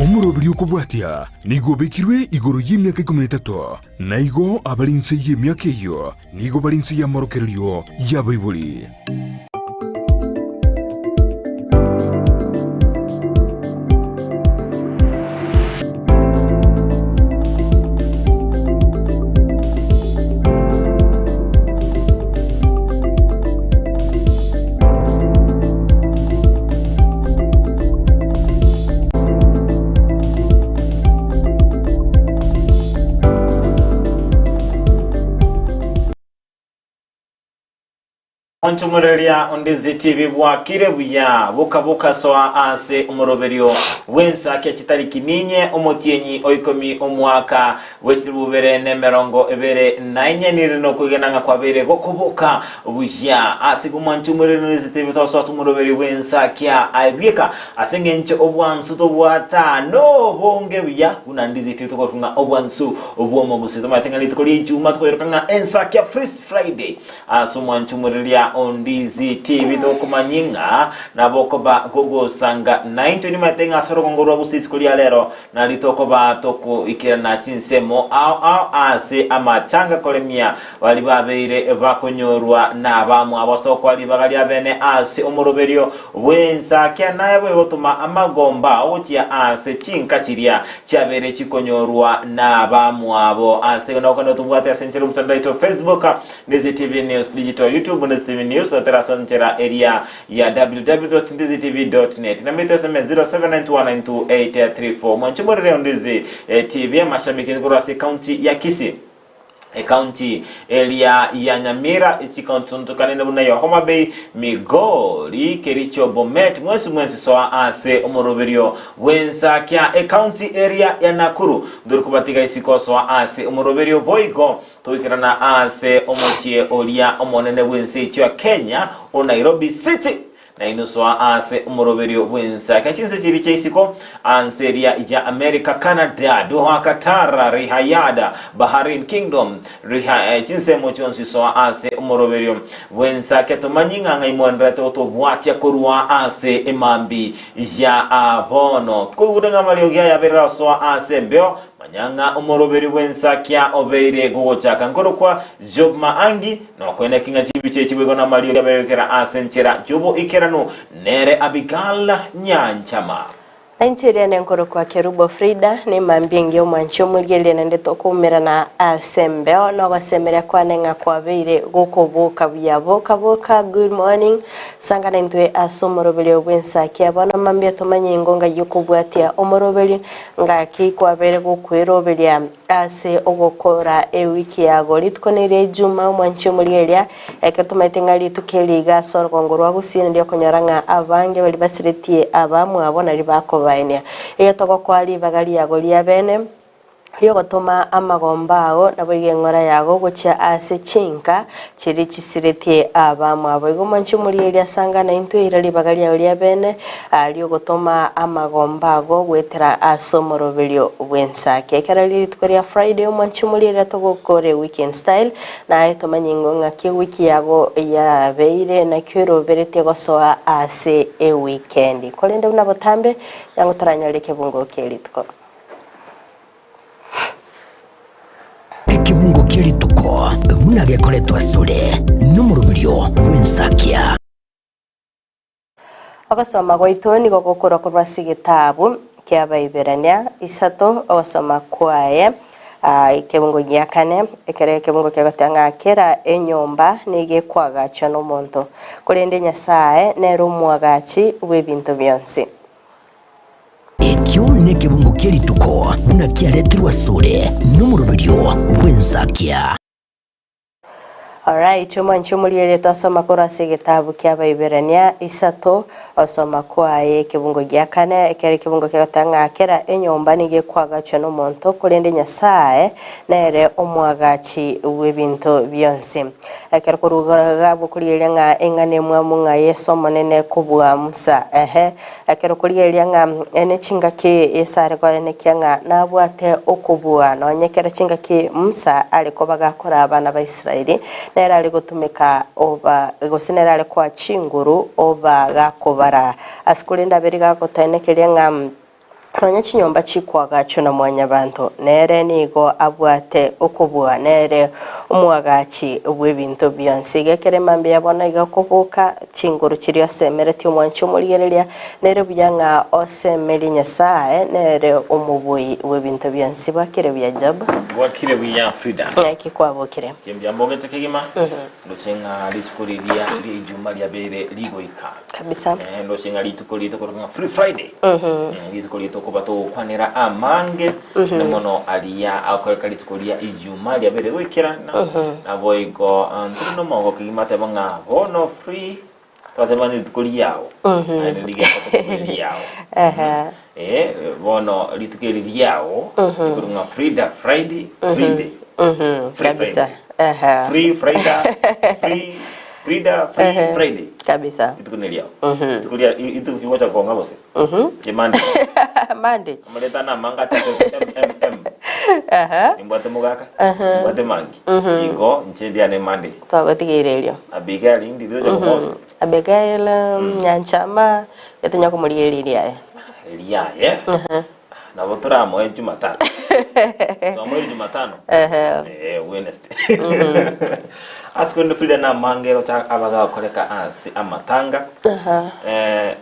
Omurobiri ukubwatia nigo bekirwe igoro y'imyaka 13 naigo abalinse y'imyaka iyo nigo balinse y'amorokeryo y'abayibuli. Onchumurelia ondezi TV bwa kirebuya buka soa ase umoroberio wensa kya kitariki ninye omotienyi oikomi omwaka wesibubere nemerongo ebere nainye nirino kugenanga kwa bere gokubuka buya ase kumanchumurelia ondezi TV toso umoroberio wensa kya aibieka asengenche obwansu to bwata no bonge buya kuna ndizi TV to kunga obwansu obwomo gusito matengali tukoli juma tukoyeranga ensa kya Freeze Friday aso manchumurelia ondizi TV to kumanyinga na bokoba gogo sanga 9 matenga soro ngorwa busiti kuli alero na litokoba toko ikira na chinsemo au ase amatanga kolemia wali babeire bakonyorwa na bamu abostoko wali bagali abene ase omoroberio wensa kya naye gotuma amagomba otia ase chinka chiria cyabere chikonyorwa na bamu abo ase no tubwate asentero mutandao Facebook Ndizi TV News Digital YouTube Ndizi TV News Tera area ya www.ndizitv.net na mito SMS 0791928834 mwanchumurire Ndizi TV mashabiki ngorasi county ya Kisii county area ya Nyamira ichi county ntukane buna ya Homa Bay Migori Kericho Bomet mwesi soa ase omoroberio wensa kya county area ya Nakuru ndurukubatiga isiko soa ase omoroberio Boigo toikirana ase omochie olia omonene wense chwa Kenya o Nairobi City na inusoa ase umoroberio wensa kachinse chiriche isiko anseria ya America Canada Doha Qatar Riyadh Bahrain Kingdom chinse mochonsi soa ase umoroberio wensa ketomanyinga ngaimondra to bwatia korwa ase emambi ya abono kuudenga maliogia ya bera soa ase mbeo manyanga umoroberi wensa kya obeire gogochaka nkoro kwa Job Maangi no kwenda kinga chibiche chibwego na malio ya bayokera asenchera Jobo ikerano nere Abigail Nyanchama Nigeria nenkoro kwa Kerubo Frida ni mambingi omwancho mulgele nende tokumera na asembeo no gasemera kwa nenga kwa beire gokoboka boka good morning sangana ntwe asomorobele obwensa kya bana mambia tomanye ngonga yokobwatia omorobele ngaki kwa bere gokwerobelia ase ogokora wiki yago litkonere juma omwancho mulgele ekatomaitenga litukeliga sorgongorwa gusine ndio konyaranga abange bali basiretie abamu abona libako iyo toko kwali bagali yago lia bene iyo gotoma amagomba ago nabo igengora yago gocha ase chinka chiri chisirete abamu abo igo manchi muri elia sanga na into irali bagali yago lia bene aliyo gotoma amagomba ago gwetera asomoroberio wensa kekera liri tukoria Friday manchi muri elia togo kore weekend style na ito manyingo ngaki wiki yago ya beire na kyoro berete gosoa ase weekend kolende unabotambe yango taranyaleke bungo kelitko ekibungo kelituko munage koletwa sule numurubiryo wensakia agasoma goitoni gokokora kubasi gitabu kya baiberania isato agasoma kwaye ikebungo gyakane ekere kebungo kyagatanga kera enyomba nige kwagacha no monto kulende nyasaye nero mwagachi webintu byonse ekyo nekebungo kelituko unakialetirwa sule numurubiryo wensakia. Alright, mwancho muliyele tosoma kurasi gitabu kya baiberania isato osoma kwaye kibungo gyakane ekere kibungo kyagatanga kera enyomba nige kwagacha no monto kulende nyasaye nere omwagachi webintu byonse ekere kurugaga bukuliyele nga engane mwamunga yeso monene kubwa musa ekere kuliyele nga ene chingake esare kwa ene kyanga nabwate okubwa no nyekere chingake musa aliko bagakora abana ba Israeli nera ali gutumika oba gosinera ali kwa chinguru oba gakobara asikulinda beriga gotanekelia nga Nonya chinyomba chikwagacho na mwanya bantu nere nigo abwate okubwa nere umwagachi bw'ebintu byonse gekere mambe yabona igakubuka chinguru chirio semereti omwancho muligereria nere byanga osemeri nyasaye nere umubui w'ebintu byonse bakire byajaba wakire bya Frida kikwabukire kembya mbogete kigima ndocenga litukuriria lijuma lya bere ligoika kabisa ndocenga litukurito kwa Free Friday litukurito ko bato kwanera amange nemono alia akweka litukuria ijuma lya bere wikira na boigo ntino mongo kigima tebanga bono free twatemani litukuria yao na liga kwa yao bono litukuria yao kurunga Frida Friday kabisa Free Friday Frida Friday kabisa itukunelia itu kiwacha konga bose chemande mande amaleta na manga tete imbate mugaka imbate mangi igo nchedia ne mande twagotigererio abigail ndi dojo bose Abigail nyanchama yatunya kumurigereria elia na botora mo Jumatano so mo Jumatano Wednesday asikondo Frida na mangero cha abaga koleka ansi amatanga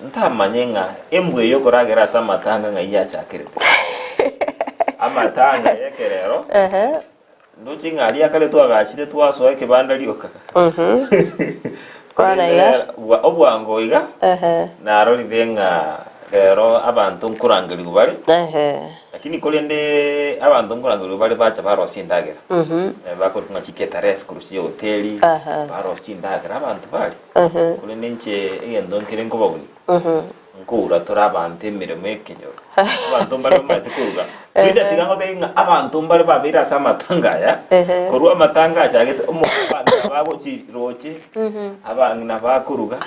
ntamanyenga embwe yokoragera sa matanga ngaiya chakirete amatanga yekerero nduchinga ali akale twagachire twasoe kibanda lyoka kwana ya obwango iga na rolidenga rero abantu nkurangiri bari lakini kolende abantu nkurangiri bari bacha barosindagera bakotunga chiketa res kurushi hoteli barosindagera abantu bari kolende nche egendo nkire nkobabuni nkura tora abantu emirimo ekenyoro abantu bari bamatikura Frida tigango tenga abantu bari babira samatangaya korwa matanga chagete umufana babo chiroche abangina bakuruga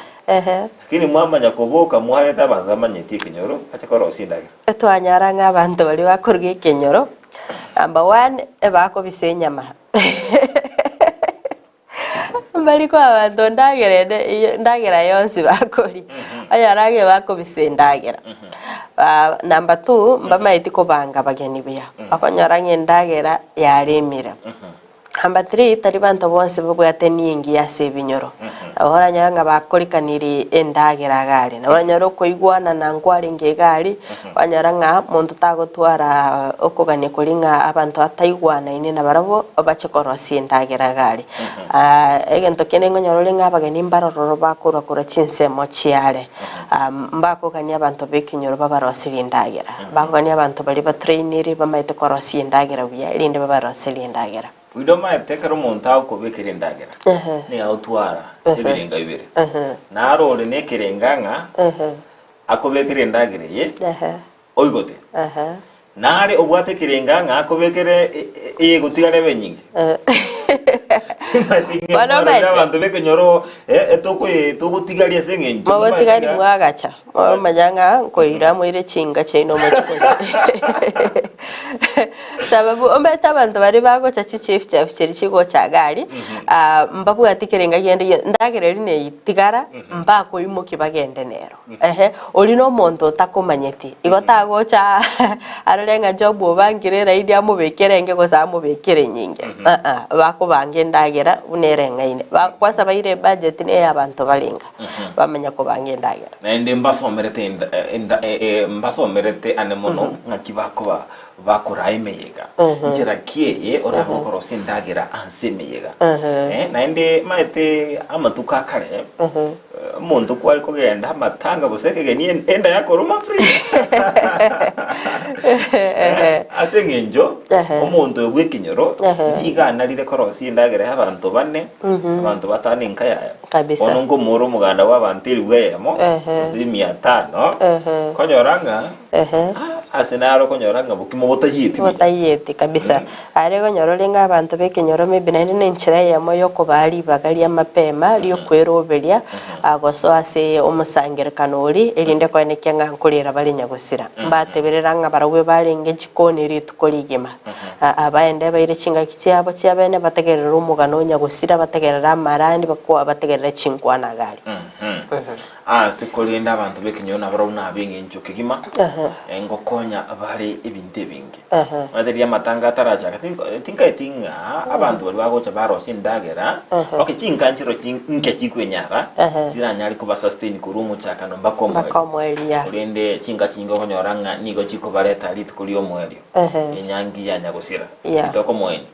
kini mwamanya kuboka muhareta banzamanyeti kenyoro achakora osindaga twanyaranga abantu bali bakuruga kenyoro number 1 ebako bisenyama bali kwa abantu ndagera yonsi bakori ayarage bako bisendagera number 2 mbamaiti kubanga bageni bya akonyaranga ndagera yaremira number 3 tari bantu bonse babwate ningi ya sebinyoro abahoranya nga bakorikaniri endagera gari nabanyaro koigwana na ngwari ngegari banyaranga muntu tagotwara okugane kuringa abantu ataigwana ine na barabo bachekorosi endagera gari egento kenengo nyarolinga abageni mbarororo bakura kura chinsemo chiare mbakogania abantu bekinyoro babarosiri endagera bagania abantu bali batrainiri bamaite korosi endagera bya irinde babarosiri endagera widoma tekero monta ko bekere ndagera ni autwara ebirenga ibere naro le nekerenganga akobekere ndagere ye oigote nare obwate kirenganga akobekere egotigare benyingi Wala mate abantu bekenyoro etogutigaria sengenji mogotigari mwagacha manyanga koira mwire chinga chaino mochiko sababu ombeta abantu bari bagocha chief cheri chigo chagari mbabu atikirenga yende ndagere rine itigara mbako imuki bagende nero olino mondo takomanyeti igotagocha arenga job obangirera idi amubekerenge goza amubekere nyinge bako bange ndagera unerenga ine kwasa bayire budget ne abantu balinga bamenya ko bange ndagera nende mbasomerete anemono ngakibako bakora imeyega njera kiye orako korosi ndagera ansemeyega nende maete amatuka kare muntu kwali kugenda amatanga buseke geni enda yakoroma free asengenjo omuntu obwekinyoro igana lire korosi ndagera abantu bane abantu batane nkaya kabisa onongo moro muganda w'abantiri bweyemo 500 konyoranga asenaro konyoranga bukimo botayiti kabisa arego nyorolenga abantu bekenyoro maybe nene nchira yamo yoko bali bagalia mapema liyo kwerobelia agoso ase omusangire kanori elinde kwene kenga nkulira bali nyagusira mbatebereranga barawe balenge jikoni ritukoligema abaende bayire chinga kicyabo cyabene bategerera umugano nyagusira bategerera marandi bakwa bategerera chinkwana gali sikulinda abantu bekinyona barona bingi nchuke kima ngokonya bari ibinte bingi materia matanga taraja tinga abantu bari bagocha baro sindagera okay chinkanchiro chinke chikwenyara chiranyali kuba sustain kurumu chaka no bakomwelia kulinde chinga chingo konyoranga nigo chiko bareta lit kulio mwelio enyangi ya nyagusira itoko mweni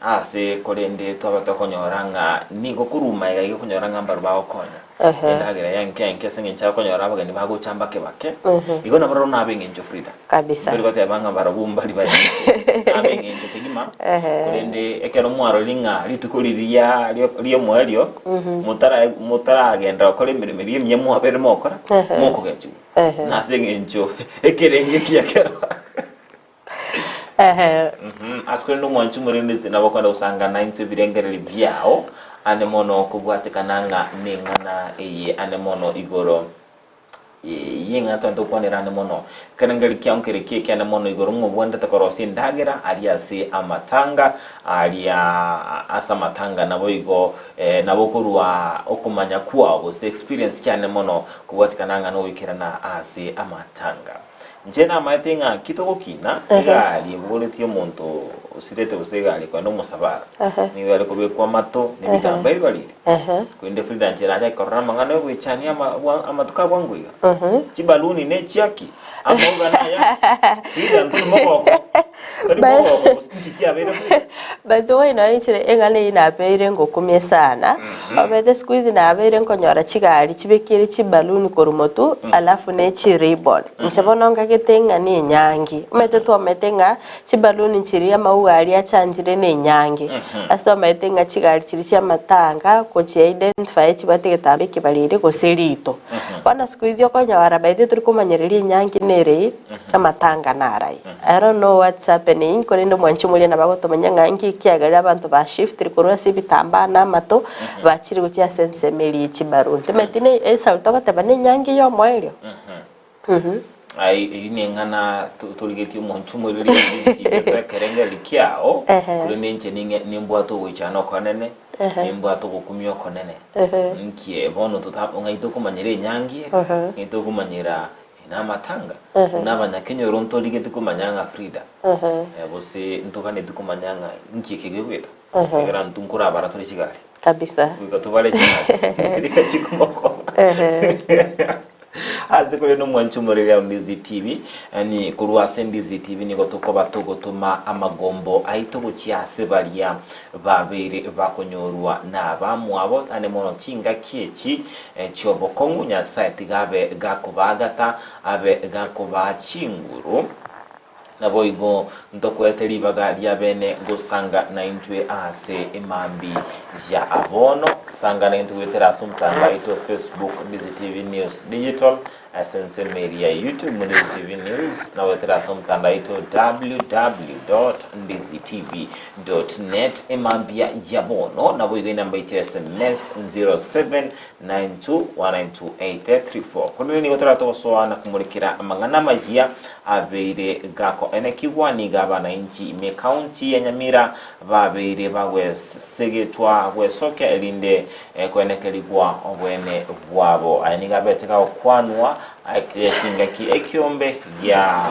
ase kulinde to batokonyoranga nigo kuruma iga konyoranga mbaru bakonya ndagera yanke sengencha konyora bagani bago chamba ke bake igona baro na bengenjo Frida kabisa bari gote banga barabumba libari abengenjo kigima kulende ekero mwaro linga litukuliria liyo mwelio mutara agenda okole mirimo rimye mu abere mokora moko genjo na sengenjo ekerenge kiyakero askwe no mwanchu murinzi nabakwanda usanga 90 birengereri byao ane mono kubwatikananga ningana eye ane mono igoro yenga tonto kwanira ane mono kanangari kyankere keke ane mono igoro mubwanda takorosi ndagera alia si amatanga alia asamatanga nabo igo nabo kurwa okumanya kwa bose experience kyane mono kubwatikananga no wikirana asi amatanga njena maitenga kitoko kina gali bugoleti omuntu usirete busegali kwa no musabara ni wale ko kwa mato ni bitamba ibalire kwende Frida njera aja korama ngano wichani amatuka bwangu iga chibaluni ne chiaki amoga na ya Frida ntu moko tari moko sinti abere bato ina ichire engane ina abere ngokumye sana abete squeeze na abere nkonyora chigali chibekire chibaluni korumotu alafu ne chiribon nchabona ngaketenga ni nyangi umete to metenga chibaluni chiria maugali achanjire ne nyangi aso metenga chigali chiri cha matanga ko chi identify chibate tambe kibalire ko serito bana squeeze okonyora baite turi kumanyereri nyangi nere amatanga narai I don't know what's happening kolendo mwanchi muri na bago tomanya ngangi kiagara abantu ba shift rikorwa sibitamba na mato bakiri gukia sense meli chibarun temetine esa utoka tabane nyangi yo mwelio ai ini ngana tuligeti mwanchi muri ri kerenge likiao kulende nche nimbwa to wichano konene nimbwa to kukumyo konene nkie bono tutapa ngaito kumanyere nyangi ngaito kumanyira na matanga nabanya Kenya ronto ligeti kumanyanga Frida bose ntokane tukumanyanga nkikege kweta era ntunkura baratori kigali kabisa bikatubale kigali rikachikumoko aziko no mwanchu muri ya Ndizi TV ni kurwa Ndizi TV ni gotuko batogotuma amagombo aito bucyase baria babere bakonyorwa na bamwabo ane mono kinga kieki cyobokongu nya site gabe gakubagata abe gakubachinguru nabo igo ndokweteri bagalya bene gusanga na intwe ase imambi ya abono sanga na intwe terasumtanga ito Facebook Ndizi TV News Digital Sense Media YouTube Ndizi TV News na terasumtanga ito www.ndizitv.net imambi ya abono nabo igo namba ite SMS 0792192834 kuno ni gotarato soana kumurikira amangana majia abere gako enekiwani gabana inchi me county ya Nyamira babere bagwe segetwa gwesoke elinde kwenekeligwa obwene bwabo ayiniga beteka okwanwa akinga ki ekyombe ya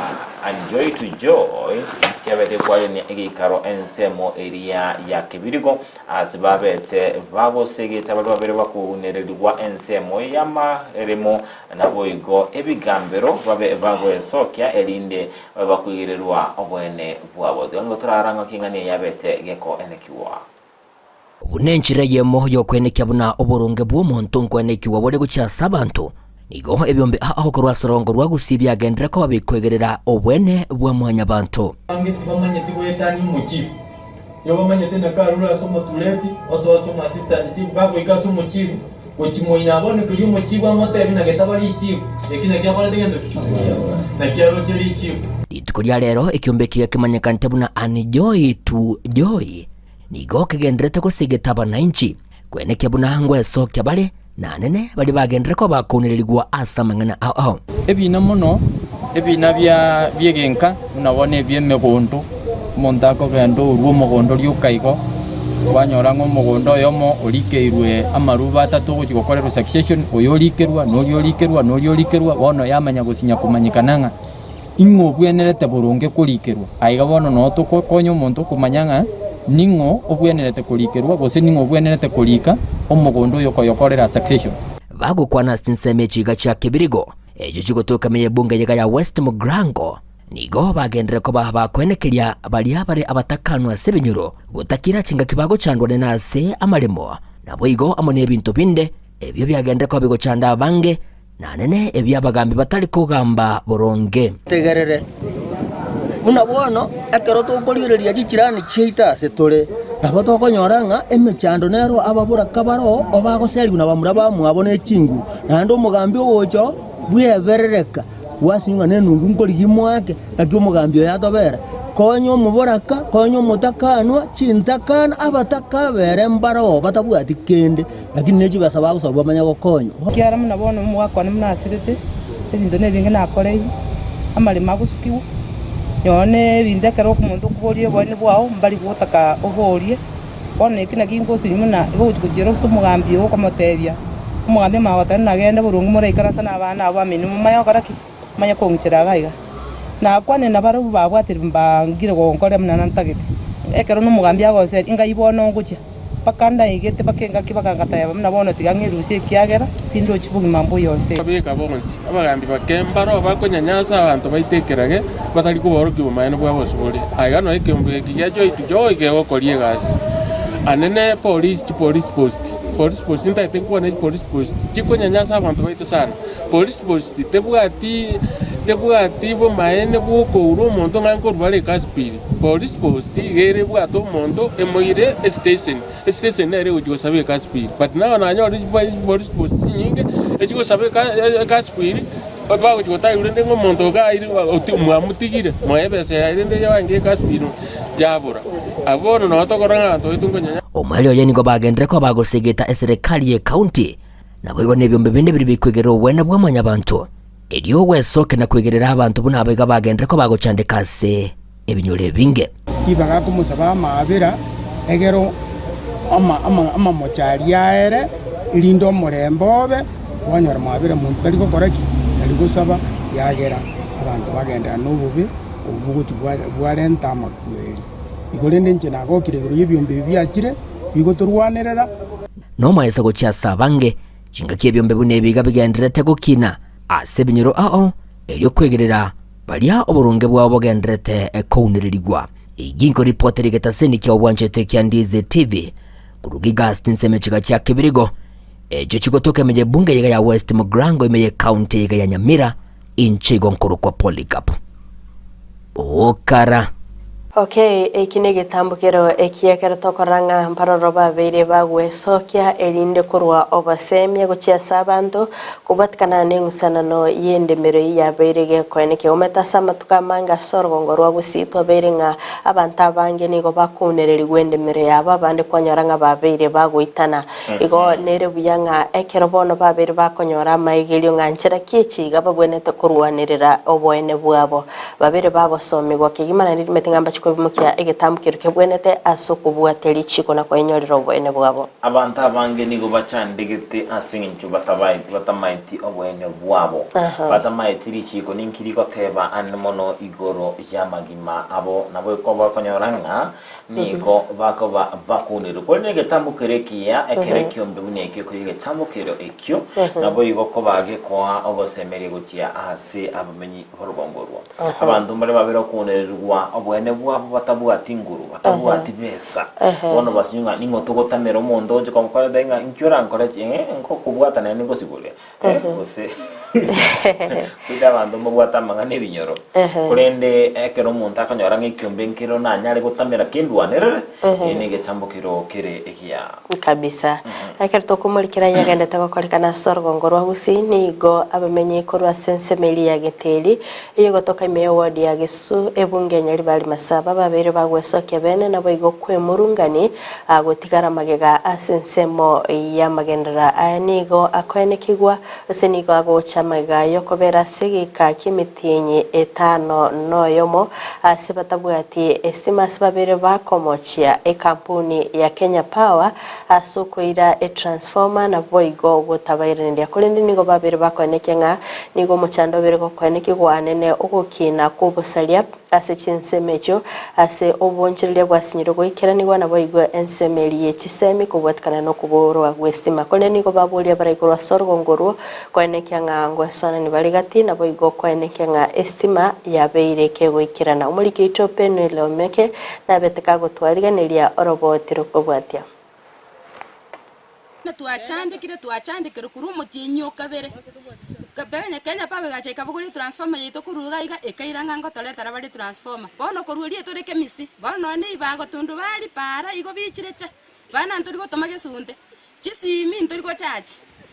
enjoy to joy kyabete kwayo ni egikaro ensemo area ya Kibirigo azibabete babo segeta bali babere bakunererwa ensemo yama eremo nabo igo ebigambero babe bagwe sokya elinde bakuyirirwa obwene bwabo ngo turaranga kingane yabete geko enekiwa bunenchire yemo yokwenekya buna oburunge bw'omuntu nkwenekiwa bole gukyasa abantu nigo ebyombe aho korwa sorongo rwa gusibya agendera ko babikwegerera obwene bwa mwanya bantu angeti bamanye tiwetani mukivu yo bamanye tena karura somo tuleti oso assistant chief bako ikaso mukivu kokimoina abone kuri mukivu amoteri nageta bari ikivu ekine kyakora tegendo kivu na kyaro cyari ikivu itukuria rero ekyombe kigakimanyekante buna anjoy to joy nigo kigenderete kusigeta bananchi kwenekya buna ngwe sokya bale nanene bali bagendera ko bakunirigwa asamangana aho ebina muno ebina byegenka unabone byeme gondo montako gendo urwo mugondo lyukaigo kwanyora ng'omogondo oyomo orikeirwe amaruba atatu gochi gokorerwa succession oyo orikerwa nori orikerwa nori orikerwa bono yamanya gosinya kumanyikana ng'a ing'o obwenerete boronge kurikerwa aiga bono no tokokonya omonto kumanya ng'a ning'o obwenerete kurikerwa gose ning'o obwenerete kurika omogondo oyo koyokorera succession bagukwana sinseme chiga cha Kibirigo ejo chigotoka meye bunge yega ya West Mugrango nigo bagendere ko bakwenekeria baria bare abatakanwa sebinyuro gutakira chinga kibago chandwane nase amaremo nabo igo amone ebintu binde ebyo byagendere ko bigo chanda bange nanene ebyabagambi batali kugamba boronge tegerere muna bono ekero tokorireria chikirani cheita setore nabo tokonyoranga emechando nero ababura kabaro obagoseri na bamura bamwabo nechingu nando mugambi ogocho bweberereka wasinywa nenungu nkori gimwake nakyo mugambi yatobera konyo muboraka konyo mutakanwa chintakana abatakabere mbaro batabwati kende lakini nechi basaba gusaba bamanya gokonyo kiara muna bono mwakwa mnasirite ebintu nebinge nakorei amali magusukiwo yone bindekero kumuntu kuborie bwane bwao mbali gutaka oborie bono ikina kingosi muna gochukujiro so mugambi wo komotebia umugambi mawatana nagenda burungu mureikara sana abana abo amini mumayo karaki manya kongichira gaiga na kwane na baru babwatira mbangire gonkore mnana ntagite ekero no mugambi agose inga ibono nguche pakanda igete bakenga kibakangata yaba mna bono tigangirusie kiagera tindo chibugi mambo yose kabika bonsi abagambi bakembaro bakonyanyasa abantu baitekerage batari kuborokiwe mayene bwa bosubuli aiga no ikembe kigajo itujoike gokorie gasi anene police post ntaite kuona police post chikonyanyasa abantu baito sana police post tebwati bo mayene bukouro omonto ng'ankori bare kasipiri police post gere bwato omonto emoire station ere gochigosaba ekasipiri but nago nanyora police post nyinge echigosaba ekasipiri bagochigotagire nde ng'omonto gairi mwamutigire moebese yaire nde yabange ekasipiri yabura abono notokora ng'abanto baitu nkonyanya omwali oyo nigo bagendere ko bagosegeta eserikali ye county nabo igo nebyombe binde biri bikwegera obwene bw'amanya abantu elio wesoke na kwegerera abantu buna abega bagendere ko bagochandika se ebinyole binge ibaga kumusaba amabira egero ama mochari yaere ilindo murembobe wanyora mabira muntu tali kokoraki tali gusaba yagera abantu bagendera n'obubi obuguti bwarenta makweri igorende nche nago kiregero yebyombe byakire bigoturwanerera no maesa gochasa bange chinga kyebyombe bune biga bigenderete gukina ase binyoro elio kwegerera baria oburunge bwabo bogenderete ekouniririgwa iginko reporter getaseni kya obwanchete kya Ndize TV kurugiga Stinseme chiga cha Kibirigo ejo chigotoka meje bunge yega ya West Mugrango imeye county yega ya Nyamira inchigo nkuru kwa Polycarp okara. Okay, ekine gitambukiro ekiekera tokoranga mparoro babere bagwesokia elinde kurwa obasemya guchiasa abantu kubatikana n'engusanano y'endemero yaberege kweneke umetasama tukamanga sorgongo rwa gusitwa berenga abantu abange nigo bakunereri gwendemero yaba bande konyoranga babere bagwitana igo nere buyanga ekero bono babere bakonyora maigelyo nganchira kichiga babwenete kurwanerera obwene bwabo babere babosomigwa kigimana ndimetingamba bimukia egetambukiro kebwenete asokubwateri chiko na kwenyorero obwene bwabo abantu abange nigo bachandegete asinginchu batamaiti obwene bwabo batamaiti richiko ninkiriko teba anmono igoro yamagima abo nabo ko bakonyoranga niko bakoba bakuniro kone egetambukiro kia ekerekyo mbuneke ko egetambukiro ekyo nabo igo ko bage kwa obosemeri gutia ase abamenyi borugongorwa abantu mbere babero kunerwa obwene bwabo batabuati nguru batabuati besa bono basinyunga ningo togotamera omondo je komukora denga inkyora nkora nko kubwatana ningo sigule ose kuda bantu mubwatamanga nebinyoro kurende ekero omuntu akanyora ng'ikyombe nkiro nanyare gutamera kindwanere ene getambukiro kere ekia kabisa ekero tokumurikira yagende tagokorikana sorgongo rwa Busini igo abamenye korwa sensemeli ya Geteli iyo gotoka imeyo ward ya Gesu ebunge nyari bali masaba babere bagwesoke bene nabo igo kwemurungani agotigara magega asensemo ya magendera ayanigo akwenekigwa senigo agocha amagayo kobera sigika kimitienyi etano noyomo asibatabwati estimas babere bakomochia kampuni ya Kenya Power asukoira transformer na boigo gutabairania kulindi nigo babere bakonekenga nigo muchando bere gokoneki gwanene ugukina kubusalia ase chinsemecho ase obonchiria bwasinyiro goikera nigo na boigo ensemeli echisemi kubwatikana no kuborwa gwestima kole nigo babulia baraigorwa sorgo ngorwo konekenga ngwasona ni baligati na boigo konekenga estima ya beire kegoikirana umuliki itope no lomeke na beteka gutwariganiria orobotiro kubwatia na tuachandikire kuru mutienyo kabere kabenya Kenya Power gacha kabuguri transformer yito kuruga iga ekairanga ngotoletara bali transformer bono kururie tureke misi bono ni ibago tundu bali para igo bichirecha bana nturi gotoma gesunde chisimi nturi go charge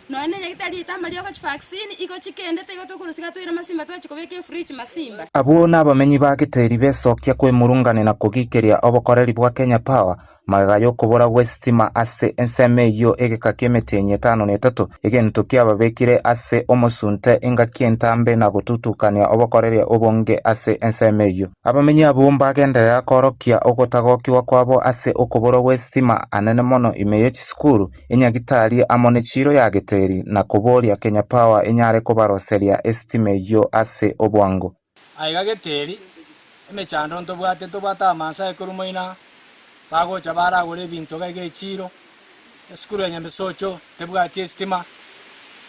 none nyagitari itamali yo vaccine igo chikendete igo tukurusiga twira masimba twachikobeke fridge masimba abo n'abamenyi ba giteri besokia kwe murungane na kugikiria obokoreri bwa Kenya Power magayo kubura westima ase enseme yo egeka kiemetenye 5 egento kiababekire ase omosunte enga kientambe na gututukania obokoreri obonge ase enseme yo abamenyi abo mbagendera korokia ogotagokiwa kwabo ase okubura westima anene mono imeyo chiskuru enyagitari amone chiro ya giteri na kuboria Kenya Power enyare kubaroseria estime yo ase obwango aiga giteri emechando ntobwate tobata amansa ekurumoina bagocha baragure bintu gaige chiro eskuru ya nyambesocho tebwate estima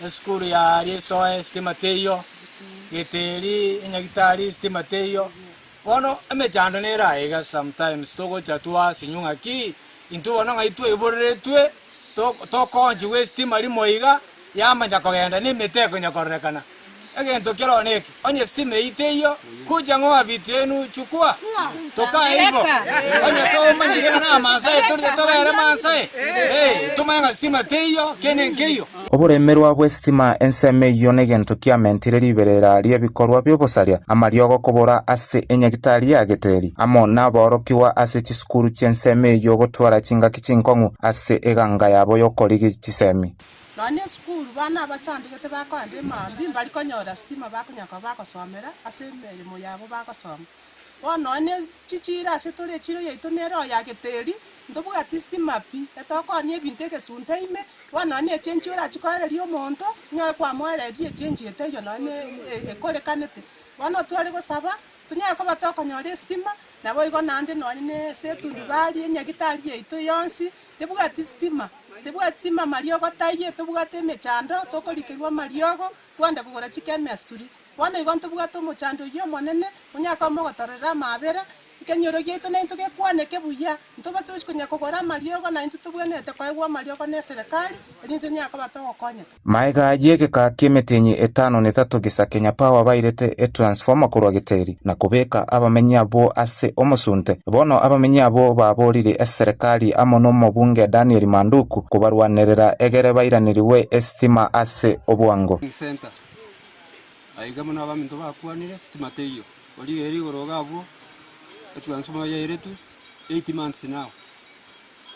eskuru ya risoe estima teyo giteri enyagitari estima teyo bono emechando nera aiga sometimes togocha tuwa sinyunga ki intu bono ngaitu eborretwe to konji westima limoiga yamanya kogenda ni meteko nyakorekana egento kironeki onye sime iteyo kuja ngoa vitenu chukua toka hivyo onye to manyira na masai to bere masai tumanga sima teyo kenenkeyo oburemerwa bwestima enseme yo negento kiamentire liberera lie bikorwa byobosaria amariogo kubura ase enyagitari ya giteri amona borokiwa ase chiskuru chenseme yo gotwara chinga kichinkongu ase eganga yabo yokorigi chisemi none skuru bana bachandikete bakwande mambi mbali konyora stima bakunyaka bakosomera ase emirimo yabo bakosoma bonone chichira ase tore chiro yaito nero ya giteri ndobwati stima pi etokonie ebintu egesunte ime bonone echenji ora chikoreria omonto nyoe kwamwereria echenji eteyo none ekorekanete bono twari gosaba tunyako batokonyora estima nabo igo nande none ne setundi bali enyagitari yaito yonsi tebwati stima sima mariogo taiye tubugate emechando tokorikirwa mariogo twande kugora chikemesturi bono igo ntobwate omochando yo monene onyaka omogotorera amabera ikenyoro gaitu nainto gekwaneke buya ntobachochi konya kugora mariogo nainto tobwenete koegwa mariogo ne serikali eninto nyaka batogokonyeka maiga yegeka kiemetenyi 5 gisa Kenya Power bairete transformer kurwa giteri na kubeka abamenyi abo ase omosunte bono abamenyi abo baborire serikali amono mobunge Daniel Manduku kubarwanerera egere bairaniriwe estima ase obwango center aiga mona baminto bakwanire estima teyo oligeri gorogabo transformer ya iretu 8 months now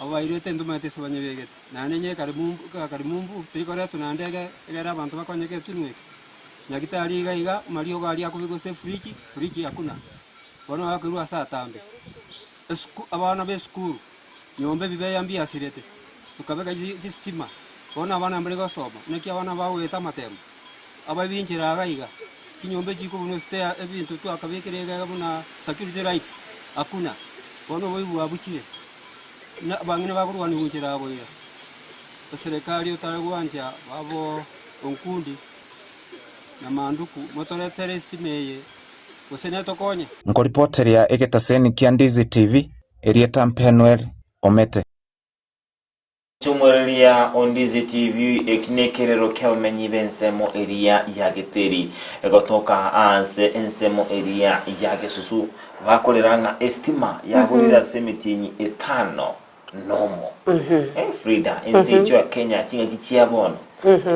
aba irete ndumate sabanye begete nanenye karimumbu turikore tunandege egera abantu bakonyeke tunweke nyagitari gaiga mario gali akubigo se fridge yakuna bono akirwa saa tambe abana be skuru nyombe bibe yambi asirete tukabeka jistima bono abana mbere gosoma neki abana baweta matemo ababinjira gaiga kinyombe jiko buno stea ebintu tu akabekirega buna security rights akuna bono boibu abuchire na bangine bakurwani kunjira abo ira serikali utaragwanja babo onkundi na Manduku motoretere estimeye usene tokonye ngoripoteria egetaseni kiandizi TV Erieta Mpenwel Omete Tumwereria Ondizi TV ekinekerero kyamenyi bensemo eria ya giteri egotoka ase ensemo eria ya gesusu bakoreranga estima ya burira semitinyi 5 nomo Frida ensecho ya Kenya chinga kichiabono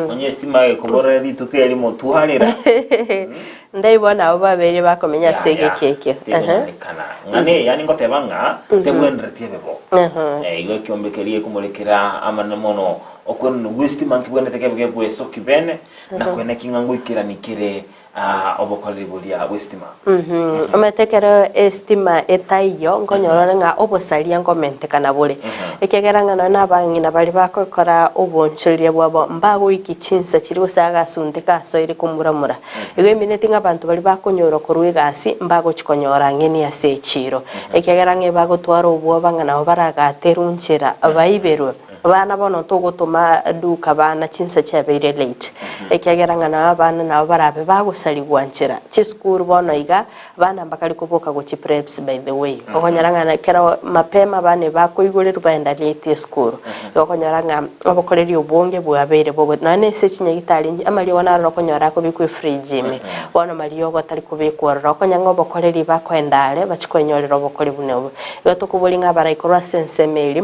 onye estima ekobora ritukeli motuharira ndaibona abo babere bakomenya sege keke ngane yani ngotebanga tebwenretie bebo igo kiombekerie kumulekera amana mono okon wisdom nkibwene tekebwe bweso kibene na kwene kingangu ikiranikire obokoreri bulia wisdom ometekero estima etaiyo ngonyorora nga obosalia ngomente kana bule ekegeranga na abangina bali bakokora obonchiriye bwabo mbago ikichinsa kiri usaga sundika soire kumuramura igo minute ngabantu bali bakonyora korwegasi mbago chikonyora ngeni ya sechiro ekegeranga bagotwara obwo bangana baragaterunchira abaiberwe bana bono tugutuma duka bana chinsa cyabeire late ekegeranga na bana nabo barabe bagusaligwa nchira chiskuru bono iga bana mbakali kuboka go preps by the way okonyaranga na kera mapema bane bakoigurira baenda late school okonyaranga obokoreri obonge bwabeire bobo nane se chinyagitari amali wana rokonyara ko bikwe free gym bono mali yogo tari kubikora okonyanga obokoreri bakwendale bachikwenyorera obokori bunebu gatokubulinga baraikora sensemeli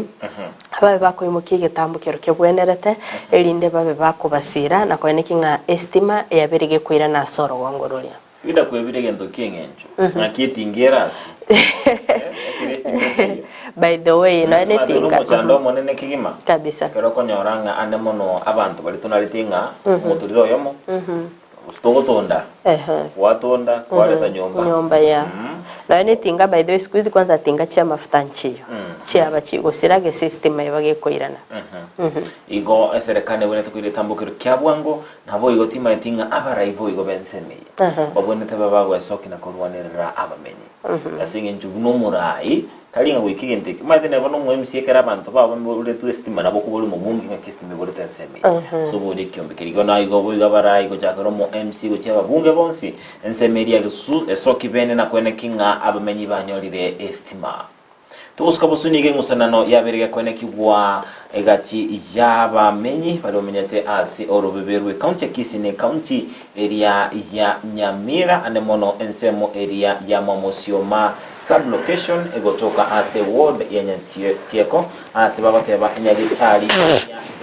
ababe bakoimukiye getambukero kebwenerete elinde babe bakubasira na kweneki nga estima yabirige kwira na soro wangororia ida kwebire gento kingencho nakitingerasi by the way no anything chando monene kigima kabisa kero konyoranga ane mono abantu bali tunalitinga muturiro yomo ustogotonda watonda kwaleta nyomba ya no anything by the way squeeze kwanza tinga chia mafutanchio chia bachigo sirage system yabage koirana igo eserekane wene tukwire tambukiro kyabwango nabo igo tima tinga abaraivo igo bensemeye babone tababago esoki na kurwanirira abamenyi asinge njubuno murai kalinga wikigente madene bono mwemsie kera abantu baba muri tu estima nabo kubuli mu bungi nka kestima buri tensemi so buri kyombe kirigo na igo buiga bara igo jakaro mo MC go cyaba bunge bonsi ensemeria gisu esoki bene na kwene kinga abamenyi banyorire estima tuuska busunige ngusanano yaberega kwene kibwa egati yabamenyi balomenyete asi orobeberwe county Kisine county area ya Nyamira anemono ensemo area ya Momosioma sublocation egotoka ase ward ya Nyatieko ase babateba enyagitari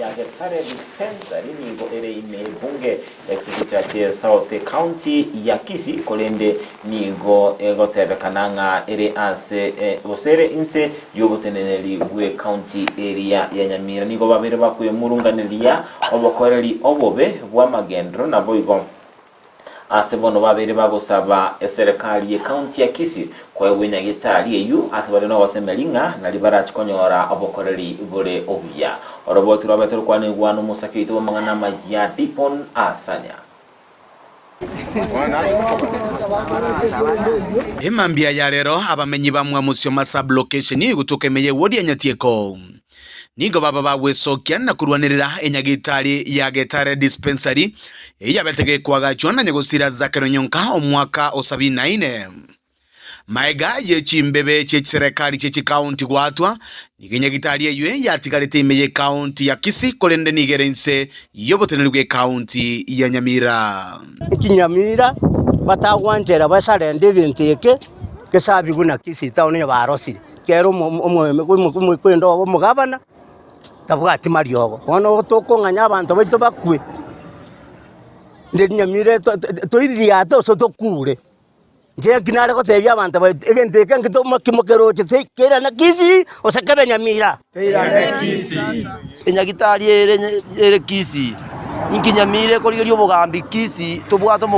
ya Getare dispensary nigo ere ine bunge ekita cha South County ya Kisi kolende nigo egotebe kananga ere ase osere inse yoboteneneli bwe county area ya Nyamira nigo babere bakuye murunganiria obokoreri obobe bwa magendro na boigo asebono babere bagosaba eserikali ye county ya Kisi kwa wenya gitari eyu asebare no wasemelinga na libara chikonyora obokoreri bure obuya orobotu robeteru kwane gwanu musakito mangana majia dipon asanya Emambia ya rero abamenyi bamwe Musoma sublocation igutukemeye wodi ya Nyatieko nigo baba bagwesokia na kurwanirira enyagitari ya Getare dispensary eyabetege kwagachwa na nyegosira za Keronyoka omwaka o79 maega yechimbebe chechiserikali chechi gwatwa nigenyagitari eyo yatigarete imeye county ya Kisi kolende nigerense yobotenerwe county ya Nyamira Nyamira batagwanjera basarende ginteke kesabi guna Kisi town ya barosi kero omwe kwendo omugabana tabwati mariogo ono tokonganya abantu baito bakwe ndi Nyamira toiriria to so tokure je kinare ko tebya abantu baito egenteke ngito makimokero che kera na Kisi osakebe Nyamira kera na Kisi enyagitari ere Kisi inkinyamire korigerio bugambi Kisi tubwato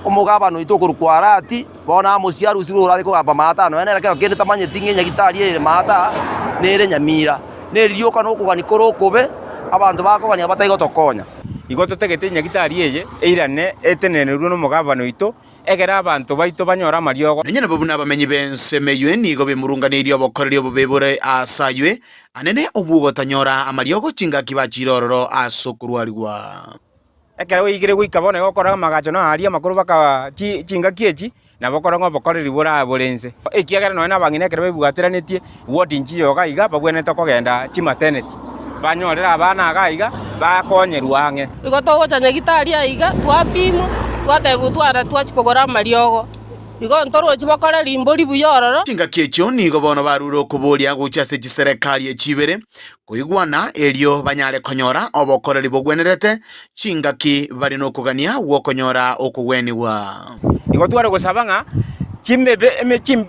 omugabano itokurukwarati bona musiaru sirura ko gamba mata no ene kero kende tamanye tinge nyagitari ere mata nere Nyamira nerio kana okugani korokobe abantu bakogani abatayigo tokonya igoto tegete nyagitari eye eirane etenene runo mugabano ito egera abantu baito banyora mariogo nanyene babuna abamenyi bensemeyo nigo bemurunganirio obokoreri obobebure asaywe anene obugo tanyora amariogo chinga kibachirororo asokurwarigwa ekera wigire gwikabone gokora magacho no aria makuru baka chinga kiechi na bokora ngobokoreri bura burense ekiagera no na bangine ekera bebugatiranetie wodi njiyoga iga babwene tokogenda chimaternity banyorera abana agaiga bakonyerwange igoto gochanya gitari aiga twapimo twatebu twara twachikogora mariogo igo ntoro chibakora limbori buyororo chinga kiecho nigo bono baruro kuburia guchase chiserikali echibere kuigwana elio banyare konyora obokoreri bogwenerete chinga ki bari no kugania wokonyora okugweniwa igo tware gusabanga chimebe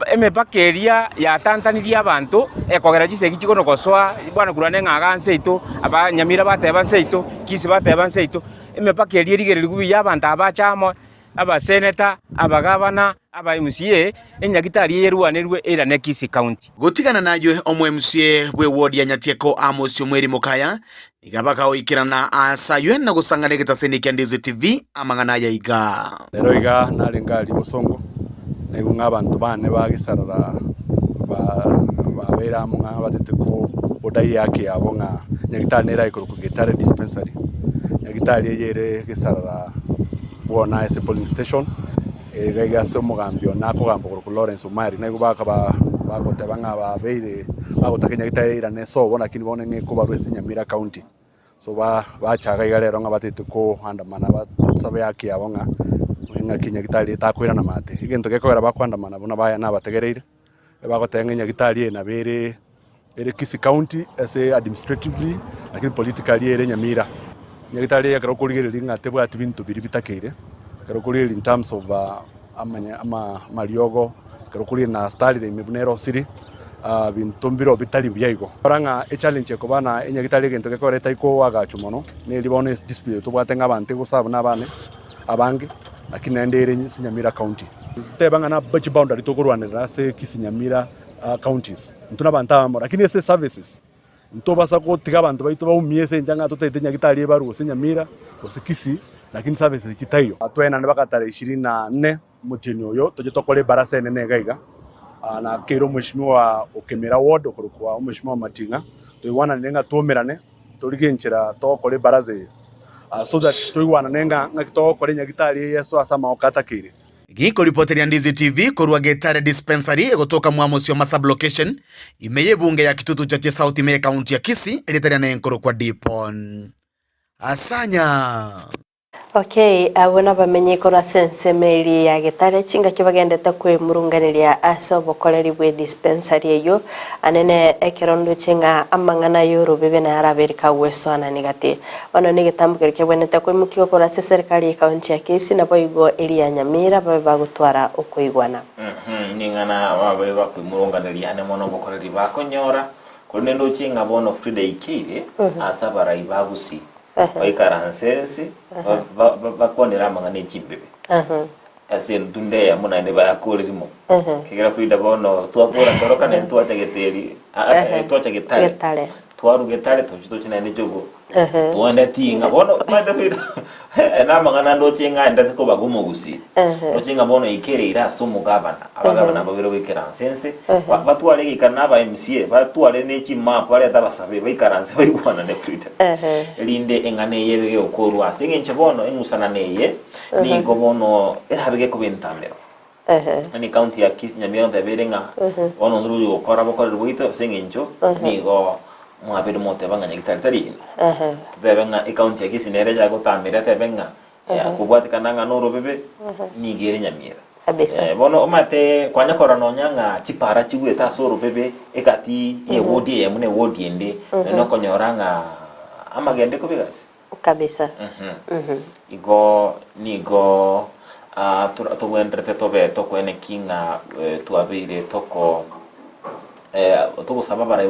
emepakeria ya tantaniria abantu ekogera chisegi chikono koswa bwana kurane ngaganse ito aba nyamira bateba nseito kisi bateba nseito emepakeria rigere ligubi yabantu abachamo aba senator abagabana aba MCA enyagitari yeruanirwe era ne Kisi County gutigana nayo omwe MCA bwe ward ya Nyatieko Amos Omweri Mukaya igabaka oikirana asaywe na gusangana gitaseni kya Ndizi TV amangana ya iga lero iga nalingali musongo nego nk'abantu bane bagisarara babera mu batete ko odai yake yabo nka nyagitari nera ikoro ku Gitare dispensary nyagitari yere gisarara bona ese polling station gaiga so mugambio nako gambo ku Lawrence Omari nego bakoteba ngaba beire bagotakenya gitayira neso bona kini bone ngeko barwese Nyamira County so bachaga igalero ngabatete ko andamana basabe yake yabo nga kinya gitari takwira na mate igento gekogera bakwandamana bona baya nabategereire bagotengenya gitari na bere Kisi County as administratively lakini politically ere Nyamira nyagitari yakaro kurigirira ngate bwa bintu biri bitakeire karo kurigirira in terms of ama mariogo karo kurigirira na starire imebunero city bintu mbiro bitali byayigo oranga challenge ko bana enyagitari gento gekoreta iko agachumono ne libone dispute to bwatenga abantu gusaba nabane abange lakini ndere Nyamira County tebanga na budget boundary to kurwanira se Nyamira counties ntuna bantamo lakini ese services ntobasa ko tiga abantu baito baumiese njanga tutetenya gitari baru Nyamira Kisi lakini services kitayo atwena nebakatare 24 mutini oyo toje tokole barase nene gaiga na kero mheshimiwa Okemera ward okorukwa mheshimiwa Matinga toiwana nenga tuomerane torigenchira tokole baraze so that toiwana nenga ngakitokole nyagitari yeso asama okatakire Giko reporter ya Ndizi TV korwa Gitare dispensary kutoka Amos Omweri sublocation imeye bunge ya Kitutu cha South Mea County ya Kisii ilitaria na enkoro kwa Dipon asanya. Okay, abona bamenye kora sensemeri ya Gitare chinga kibagendeta kwe murunganiria asobokoreri bwe dispensary eyo anene ekerondo chinga amangana yoro bebe na araberika wesona nigati bano nigitambuke keboneta kwe mukyo kora serikali ya county ya Kisii na boigo eri ya Nyamira babe bagutwara okuigwana ningana babe bakwimurunganiria ane mono bokoreri bakonyora kone ndo chinga bono Frida ikire asabara ibagusi waikaransensi bakonera mangane chimbebe ase ndunde ya muna ne bayakorerimo kigera Frida bono twakora ndoroka ne twategeteri twacha Gitare twaru Gitare tochito china ne jogo tuone tinga bono mande Frida na mangana ndo chinga ndate ko bagumo gusi ndo chinga bono ikere ira sumu gavana abagabana babiro wikaransensi batware gikana ba MCA batware ne chima pale atabasabe baikaranse bayikwana ne Frida linde engane yebe yokorwa asinge bono engusana neye ningo bono erabege ko bentamero ni county ya Kisii Nyamira ntaberenga bono nduru yokora bokora rwito singencho nigo mwabiri mote banganya Gitare tebenga county ya Kisii nere jago tamira tebenga kubwatikana noro bebe nigere Nyamira bono omate kwanya korano nyanga chipara chigweta soro bebe ekati ye wodi ye mune wodi ende no konyoranga amagende ko bigasi kabisa igo nigo tuwendrete tobe tokwene kinga tuabire toko toko sababara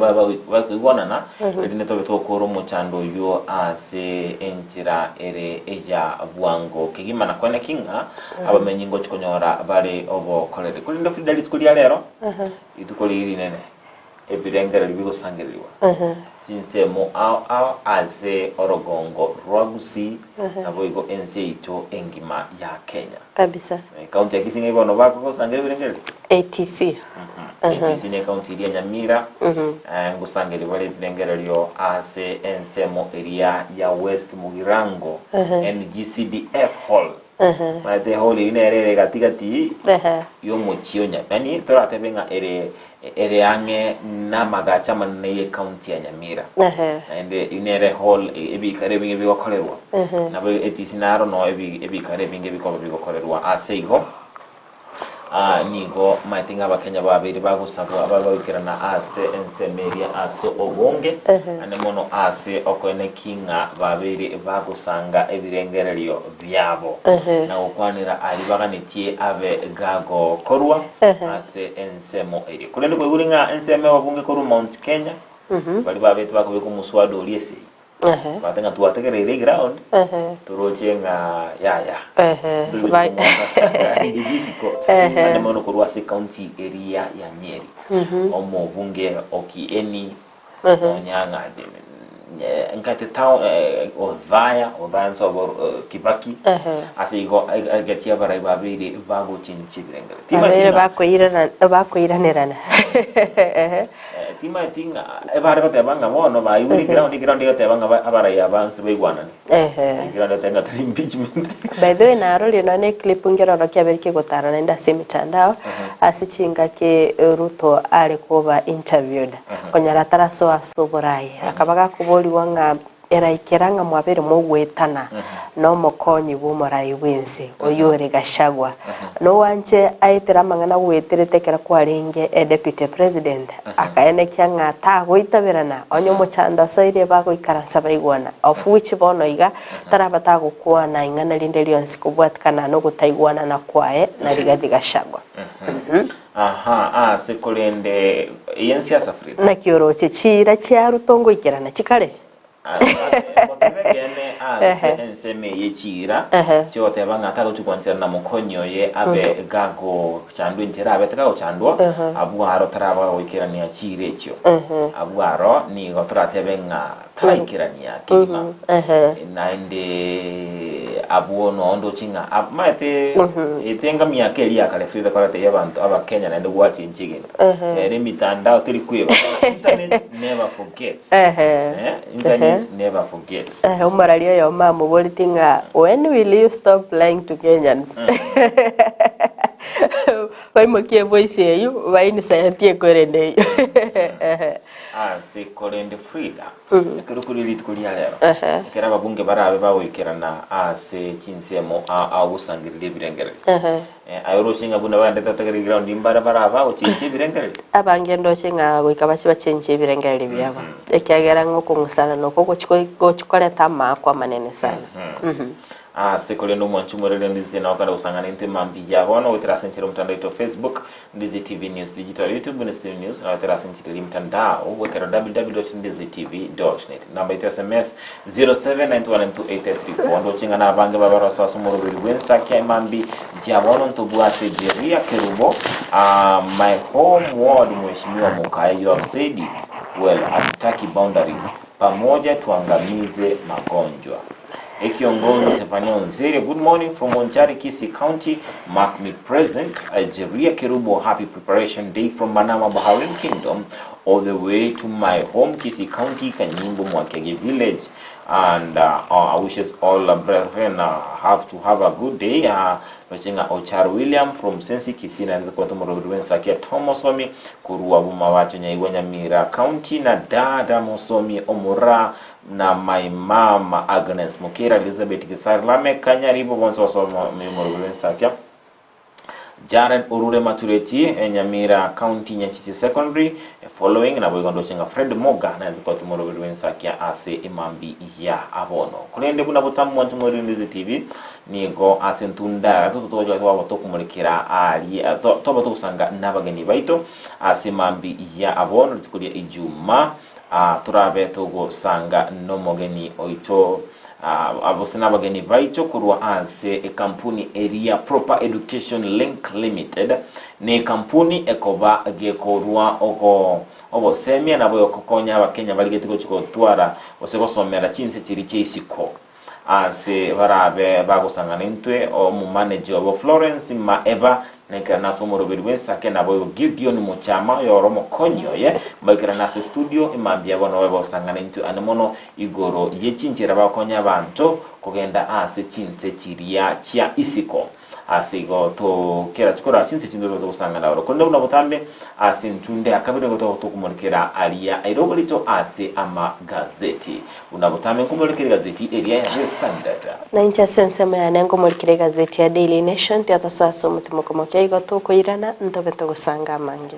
bakwigwanana edine tobe tokoro muchando yo ase enchira ere eja bwango kigimana kwene kinga abamenyi ngo chikonyora bari obo kolere kulindo fidelit kulia lero itukoliri nene ebirengera bigo sangeriwa sinse mo aze orogongo rwagusi nabo igo ense ito engima ya Kenya kabisa county ya Kisii ngibona bako sangeri birengera ATC ATC ne county ya Nyamira ngusangeri bale birengera lyo ase ensemo area ya West Mugirango NGCDF hall mate hall ine katikati yo mochionya yani toratebenga ere ange na magacha manne county ya Nyamira ende inere hall ebi kare binge bigokorerwa nabo ATC naro no ebi kare binge bikoba bigokorerwa aseigo nigo matinga abakenya babiri bagusabwa ababikirana ase ensemeria ase obonge ane mono ase okwene kinga babiri bagusanga ebirengererio byabo na okwanira ali baganitie abe gago korwa ase ensemo eri kulende kweguringa enseme obonge koru Mount Kenya bali babetu bakubika umuswado oliese batenga tuwategerere ground turochenga yaya indijisiko ane mono koru ase county area ya Nyeri omo bunge okieni onyanga nkate town Odhaya so Kibaki asigo agatia barai babiri bago chinchibirengere babiri bakoiranirana tima tinga ebare batebanga bono ba yuri ground yotebanga abarai abansi beigwanani ground tenga impeachment by the way naroli no ne clip ngero kyabirike gotara nenda simitandao asichinga ke Ruto ari kuba interviewed konyara taraso asoborai akabaga kuboli wanga eraikeranga mwabere mugwetana no mokonyi bumorai wense oyore Gashagwa no wanje aitera mangana gweteretekera kwaringe deputy president akaene kyanga ta goitaberana onyo muchanda soire bago ikaransa baigwana of which bono iga tarabata gukwana ingana linde lyonsi kubwatkana no gutaigwana na kwae na Rigathi Gashagwa sekolende yensia safri na kioroche chira cya Rutongo ikirana kikale enseme yechira chote banga ataka chukwanzira na mukonyo ye abe gago chandu njera abe taka ochandwa abwaro taraba wikirania chire ekyo abwaro ni gotora tebenga taikirania kima nainde abuono ondo chinga mate etenga miaka eli akale frida karate yabantu abakenya nainde watch inchigenda ere mitandao tiri kweba internet never forgets internet never forgets umarario yo mamu bolitinga when will you stop lying to Kenyans vai mokie voice yeyu vai ni sayatie korende se korende Frida kero kulili tukulia lero kera babunge barabe bawikirana se chinsemo awusangirire birengere ayoro chinga buna bande tategeri ground imbara baraba ochinche birengere abangendo chinga goikabachi bachinche birengere byabo ekyagera ngoko ngusana noko gochikoleta makwa manene sana sekolendo mwanchumurele ndizite na wakanda usangana inte mambi ya wana weterasenchiro mtandao ito Facebook Ndizi TV News Digital YouTube Ndizi TV News na weterasenchiro mtandao wekero www.ndizitv.net namba ito SMS 07912834 ndo chinga na abange babaro sa sumurubiri wensa kia mambi ya wana ntobuate Jeria Kerubo my home ward mheshimiwa Mukaya you have said it well hatutaki boundaries pamoja tuangamize magonjwa Ekiongozi Stefania Nzere, good morning from Onchari, Kisii County. Mark me present. Jeria Kerubo, happy preparation day from Manama Bahrain Kingdom all the way to my home, Kisii County, Kanyimbo Mwakege Village. And I wishes all brethren have to have a good day. Watching Ochar William from Sensi Kisii na Kotomoro Sakia Thomas Omi Kurua Bumawacho Nyaiwanya Mira County na Dada Mosomi Omura na my mama Agnes Mukira Elizabeth Kisarlame Kanyaribo bonso wasoma Moro Sakia Jared Urure Matureti Nyamira County Nyanchichi Secondary following na boygondo chinga Fred Moga na Kotomoro Sakia ase imambi ya abono kulende kuna butamu mwantu muri Ndizi TV nigo asentunda tutojo wa tokumurikira ali toba tusanga nabageni baito asimambi ya abono tukulia Ijuma turabe togo sanga no mogeni oito abosina bageni baito kurwa ase kampuni Area Proper Education Link Limited ne kampuni ekoba gekorwa ogo semia na boyo kokonya abakenya baligete ko twara osego somera chinse chiri cheisiko ase barabe bagusangana intwe o mu manager of Florence Maeva neka nasomoro birwensa kena boyo Gideon Muchama yoromo konyo ye bakira nase studio imambia bono webo sangana intwe anemono igoro yechinjira bakonya bantu kugenda ase chinse chiria chia isiko asigo to kera chikora chinse chindoro to sangana ro konde una butambe asintunde akabire goto to kumurikira alia airogolito ase ama gazeti una butambe kumurikira gazeti area ya Standard na incha sense me nengo kumurikira gazeti ya Daily Nation tia sasa mutima kama kaigo to koirana ntobe to gusanga mangi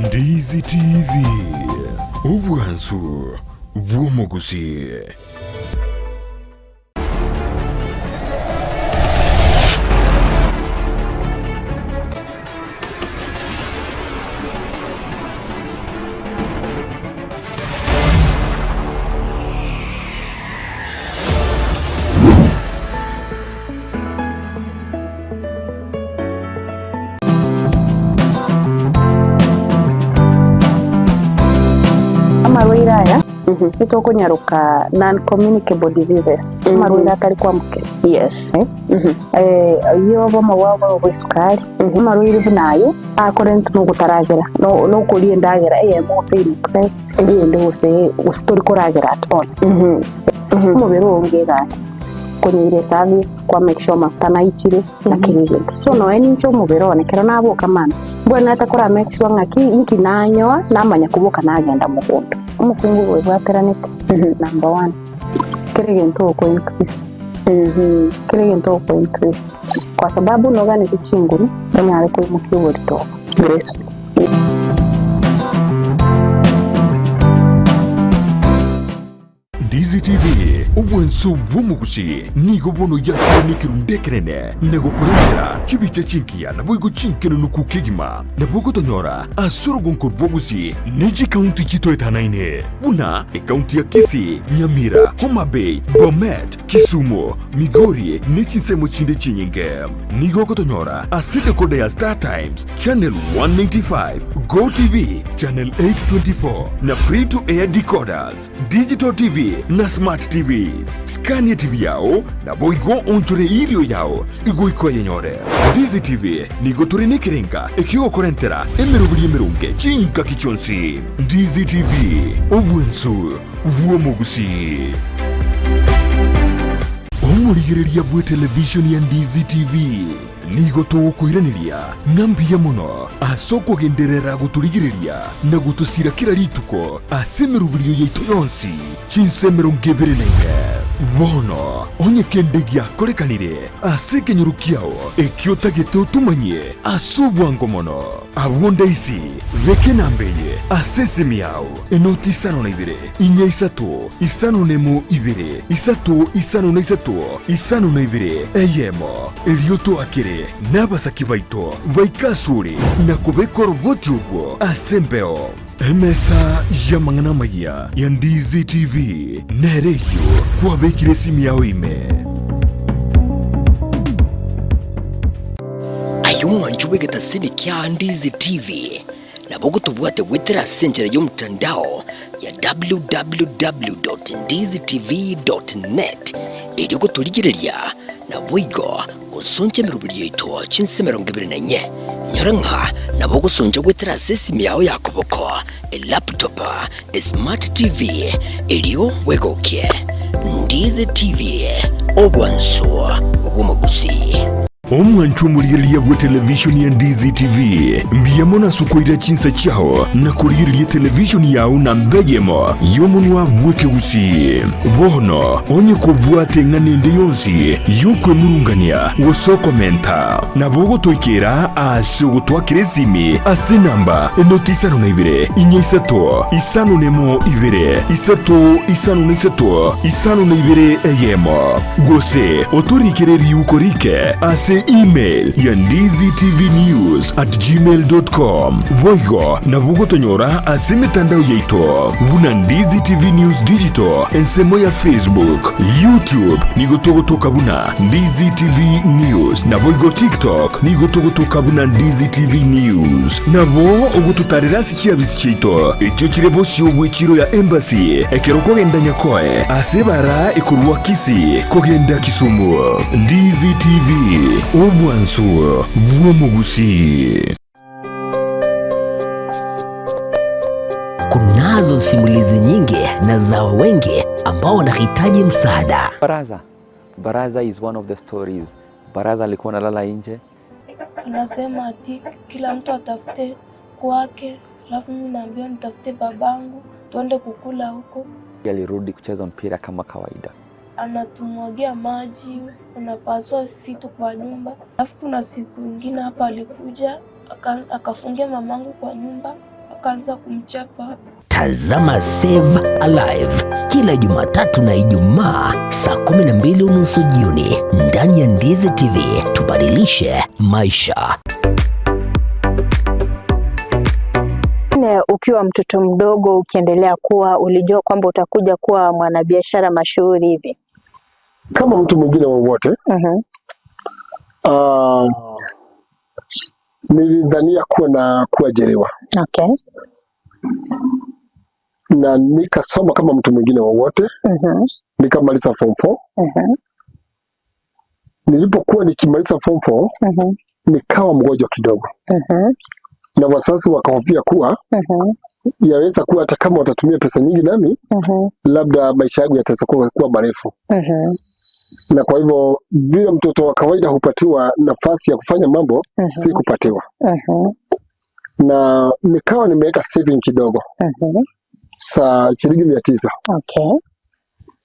Ndizi TV ubwansu bw'omuguzi. Amarwaire aya nitokunyaruka non-communicable diseases amarwaire atari kwamuke yes iyo bomo wabo bw'isukari amarwaire bunayo akore ntugutaragera no kulie ndagera mo say first ndiende use ustori koragera at all umubiri wongega kunyire service kwa make sure mafuta na ichire na kirigendo so no any ncho mubiri onekera nabo kamana bwana atakora make sure ngaki inki nanyoa namanya kuboka nagenda mugondo umukungu we bateranete number 1 kirigendo ko increase kirigendo ko increase kwa sababu nogane kichinguru ndamare ko mukiwo to graceful Ndizi TV ubwansu bw'omuguzi nigo bono yakire kirundekerene nego kurentera chibiche chinkiya nabo igo chinkeno nukukigima nabo gotonyora asoro gonkor bwoguzi neji county chitoetanaine buna county ya Kisii, Nyamira, Homa Bay, Bomet, Kisumu, Migori nechisemo chinde chinyinge nigo gotonyora aside kode ya Star Times channel 195 Go TV channel 824 na free to air decoders digital TV na smart TVs Scania TV yao na boigo onchore irio yao igo ikoye nyore Ndizi TV nigo turine kirenga ekigo korentera emerubuli emerunge chinka kichonsi Ndizi TV obwensu bw'omuguzi omurigireria bwe television ya Ndizi TV nigo tugukwiraniria ngambia muno asoko genderera guturigireria na gutusira kira rituko asemerubulio yaitu yonsi chinsemero ngeberene bono onye kendegia korekanire aseke nyurukiao ekiota geto tumanye asubwango mono abonda isi veke nambeye asese miao enoti isano na ibere inya isato isano nemo ibere isato isano na isato isano na ibere eyemo elioto akere n'abasaki baito baikasure na kubekora ubwoti ubwo asembeo emesa yamangana maya ya Ndizi TV nereyo kwabekire simu yao ime ayumwanju wegetasini kya Ndizi TV nabo gutubwate gwitira senjera y'omutandao ya www.ndizitv.net iri gutuligireria na boigo usonje mirubiri yito chinsemero ngebirenenye nyoranka nabo gusonje gwitira sesimu yawe yakoboko laptop smart TV iriyo wegokie Ndizi TV obwanso bw'omuguzi omwanchu omurigireria bwe television ya Ndizi TV mbiyamona sukoira chinsa chao na kurigireria television yao na mbeyemo yomunwa bweke gusi bono onye kubwate nganende yonsi yokwe murungania woso komenta na bogo toikera asu gutwakire simi ase namba enotisano na ibere inya isato isano nemo ibere isato isano na isato isano na ibere eyemo gose otorikere riukorike ase ase email ya ndiztvnews@gmail.com. Voigo na bugotonyora ase mitandao yaito. Buna Ndizi TV News Digital ensemo ya Facebook, YouTube nigotogotoka buna Ndizi TV News na voigo TikTok nigotogotoka buna Ndizi TV News. Nabo ugututarira sikiabisi chito ekyo kirebo cy'obwekiro ya embassy ekeroko genda nyakoe asebara ikurwa kisi kogenda Kisumu. Ndizi TV omwanso bw'omugusi. Kunazo simulizi nyingi na za wengi ambao wanahitaji msaada. Baraza is one of the stories. Baraza alikuwa analala nje. Anasema ati kila mtu atafute kwake, alafu mimi naambiwa nitafute babangu tuende kukula huko. Alirudi kucheza mpira kama kawaida. Anatumwagia maji, anapasua vitu kwa nyumba. Alafu kuna siku nyingine hapa alikuja akafungia mamangu kwa nyumba, akaanza kumchapa. Tazama Save Alive kila Jumatatu na Ijumaa saa 12:30 jioni ndani ya Ndizi TV. Tubadilishe maisha. Ukiwa mtoto mdogo ukiendelea kuwa, ulijua kwamba utakuja kuwa mwanabiashara mashuhuri hivi? Kama mtu mwingine wowote. Nilidhania kuajiriwa. Okay. Na nikasoma kama mtu mwingine wowote. Nikamaliza form 4. Nilipokuwa nikimaliza form 4, nikawa mgonjwa kidogo. Na wazazi wakahofia kuwa yaweza kuwa hata kama watatumia pesa nyingi nami labda maisha yangu yataweza kuwa marefu. Na kwa hivyo vile mtoto wa kawaida hupatiwa nafasi ya kufanya mambo, si kupatiwa. Na nikawa nimeweka saving kidogo. Sa shilingi 900. Okay.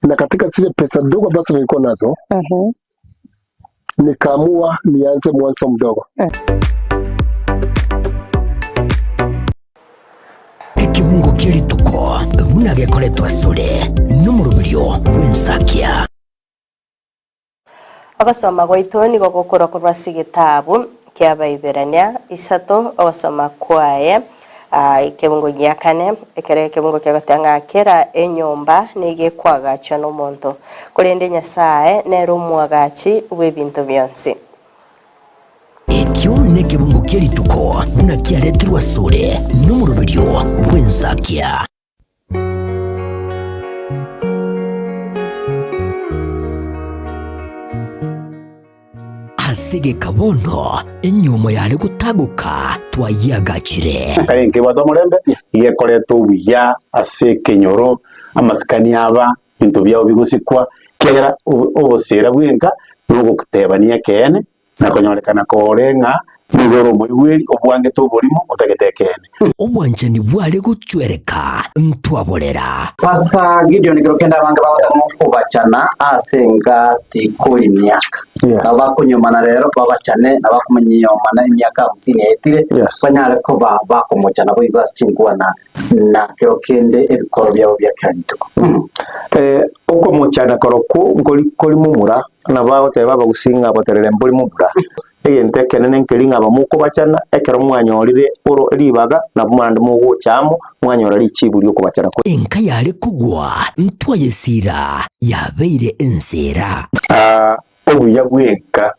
Na katika zile pesa ndogo ambazo nilikuwa nazo, nikaamua nianze mwanzo mdogo. Ekibungo kirituko bunagekoretwa sore n'umurubirio w'insakia. Agasoma gwaito ni gokora kurwasi gitabu kia baiberania isato agasoma kwae ikebungo gya kane ekere kebungo kya gatanga kera enyomba nige kwagacha no muntu kurende nyasaye nero mwagachi w'ebintu byonse. Ekyo nekebungo kirituko bunakiaretirwa sore n'umurubirio w'insakia. Asige kabono enyumo yale gutaguka twayagachire kayenke bato mulembe yekoreto wiya ase kenyoro amasikani aba bintu byao bigusikwa kera obosera bwenka nugo kutebania kene nakonyorekana korenga nigoro mwiri obwange to burimo otagetekene obwanjani bwale gucwereka ntwaborera. Pastor Gideon Girokenda banga babatamu kubacana asenga tikuri imyaka abakunyomana rero babacane nabakumenyomana imyaka 50 etire banyare ko bakomocana bo ibasi chingwa na Girokende ebikoro byabo byakanituko uko muchana koroko ngoli mumura nabaho baba gusinga boterere mbuli mumura eyente nene nkelinga abamuko bacana ekero mwanyorire oro ribaga na bumande mugo cyamo mwanyora riciburi uko bacana ko enka yale kugwa ntwayesira yabeire ensera obuya bwenka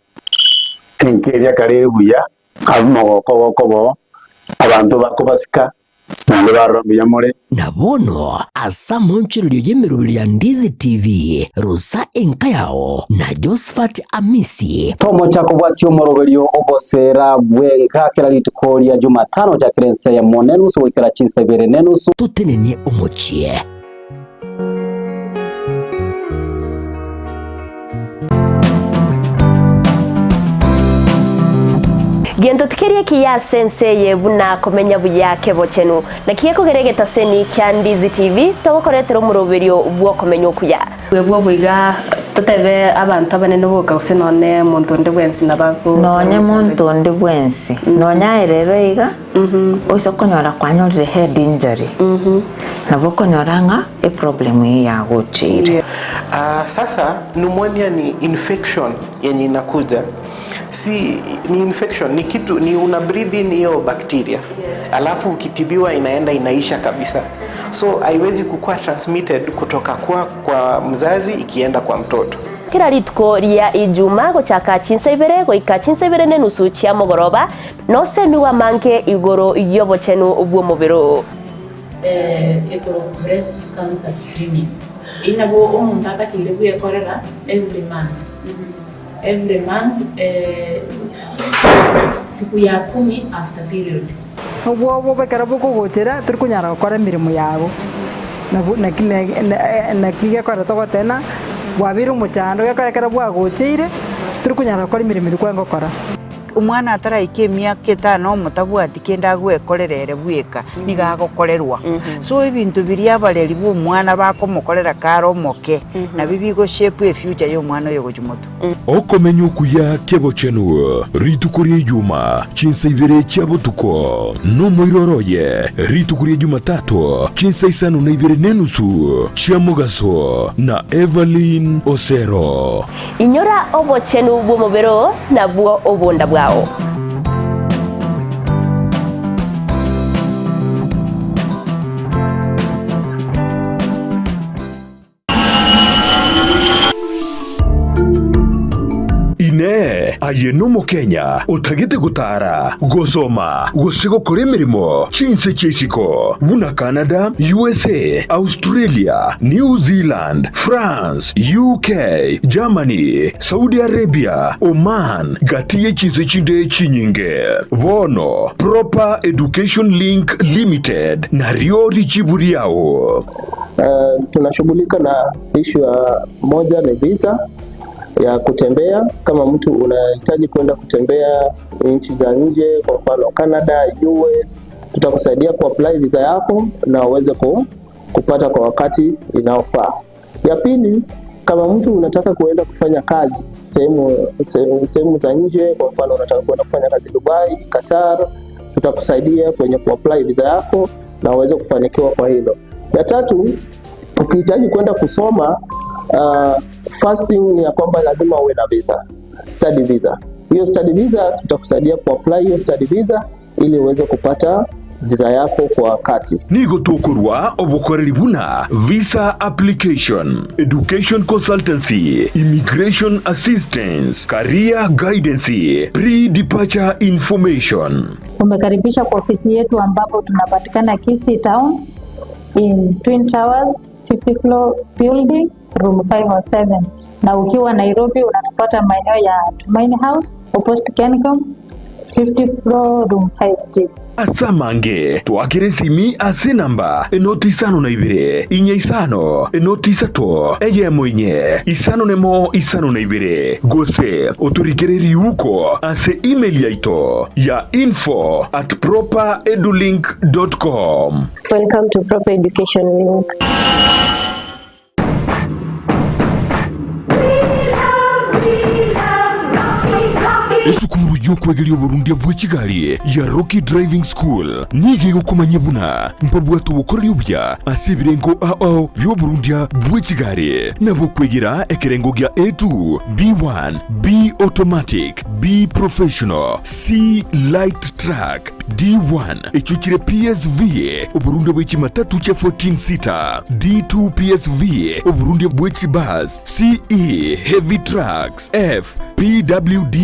enkeri akarere buya abumogoko bo abantu bakobasika nande barombiya more nabono asa monchiriro yemerubiri ya Ndizi TV Rosa enka yao na Josephat Amisi tomo chako bwatyo moroberio obosera bwenka kera litukoria Jumatano ja kerense ya monenusu wikera chinse bere nenusu tutenenie omochie Gendo tikeria kiya sense yebuna komenya buyake bochenu na kiyeko geregeta seni kya Ndizi TV togokoretero muroberio bwo komenya okuya bwo bwiga tutebe abantu abanene boka kusenone muntu ndi bwensi nabaku nonye muntu ndi bwensi nonya erero iga oiso konyora kwanyorire head injury nabo konyoranga e problem ya gochire sasa pneumonia ni infection yenye inakuja si ni infection, ni kitu, ni una breathe in hiyo bacteria. Alafu ukitibiwa inaenda inaisha kabisa. So haiwezi kukua transmitted kutoka kwa mzazi ikienda kwa mtoto. Kira rituko ria ijuma gochaka chinsa ibere goika chinsa ibere ne nusu chia mogoroba no semiwa manke igoro yobo chenu obwo mobero igoro breast cancer screening inabo omuntu atakire kuyekorera every month siku ya 10 after period obwo bekara boko gochera turi kunyara gukora mirimo yago na kige kora togotena wabira umuchando yakarekera bwagocheire turi kunyara gukora mirimo kwa ngokora umwana ataraike myaka 5 mutabwati kenda gwekorerere bweka nigagokorerwa so ibintu biri abareri bwo mwana bakomukorera karo moke na bibigo shape future yo mwana yo gujumuto okomenya okuya kebo chenu ritukurie ijuma chinsa ibere chabutuko no moiroroye ritukurie juma tatu chinsa isano na ibere nenusu chamugaso na Evelyn Osero inyora obo chenu bwo mobero na bwo obonda bwao ine ayeno mu Kenya utagite gutara gosoma gosigo kore mirimo chinse chesiko buna Canada, USA, Australia, New Zealand, France, UK, Germany, Saudi Arabia, Oman gatiye chinse chinde chinyinge bono Proper Education Link Limited na riori chiburiao. Tunashughulika na issue ya moja ni visa ya kutembea. Kama mtu unahitaji kwenda kutembea nchi za nje, kwa mfano Canada, US, tutakusaidia kuapply visa yako na uweze kupata kwa wakati inaofaa. Ya pili, kama mtu unataka kuenda kufanya kazi sehemu za nje, kwa mfano unataka kwenda kufanya kazi Dubai, Qatar, tutakusaidia kwenye kuapply visa yako na uweze kufanikiwa kwa hilo. Ya tatu, ukihitaji kwenda kusoma first thing ni ya kwamba lazima uwe na visa, study visa. Hiyo study visa tutakusaidia kuapply hiyo study visa ili uweze kupata visa yako kwa wakati. Nigo tokorwa obukoreri buna visa application, education consultancy, immigration assistance, career guidance, pre-departure information. Umekaribisha kwa ofisi yetu ambapo tunapatikana Kisii Town in Twin Towers 50 floor building room 507, na ukiwa Nairobi unatupata maeneo ya Tumaini House opposite Kencom 50 floor room 5G. Asamange twakire simi ase namba enoti isano na ibere inye isano enoti isato eye moinye isano nemo isano na ibere gose oturikireri uko ase email yaito ya info@properedulink.com. Welcome to Proper Education Link. Esukuru y'okwegeria Burundi bwa Kigali ya Rocky Driving School nige gukomanya buna mpabwatu bukorera ubya asibirengo ao byo Burundi bwa Kigali nabo kwegera ekerengo gya A2 B1 B automatic B professional C light track D1 echuchire PSV Uburundi bwa kimatatu cha 14 seater D2 PSV Uburundi bwa bus CE heavy trucks F PWD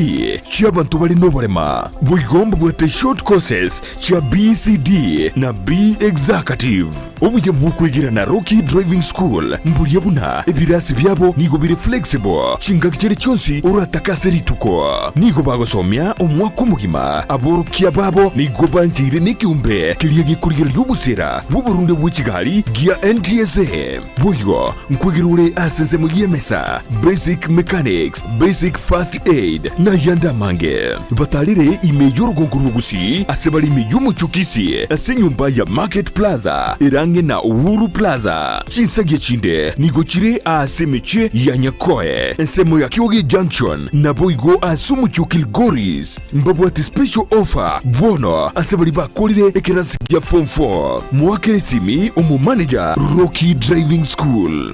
cy'abantu bari no barema bugomba bwate short courses cha BCD na B executive ubuye bwukwigira na Rocky Driving School mburiye buna ebirasi byabo nigo biri flexible chingakire cyonsi urataka rituko nigo bagosomya umwaka umugima aborukiya babo nigo bantire n'icyumbe kiriye gikurira y'ubusera b'Uburundi bwa Kigali gia NTSA buyo nkwigirure asenze mu yemesa basic mechanics basic first aid na yanda mange batalire imeyo rugonguru gusi asebali imeyo muchukisi asenyumba ya Market Plaza irange na Uhuru Plaza chinsage chinde nigochire asemeche ya Nyakoe ensemo ya Kioge Junction na boigo asumuchukil Goris mbabu ati special offer bono asebali bakolire ekerasi ya form 4 mwakere simi umu manager Rocky Driving School.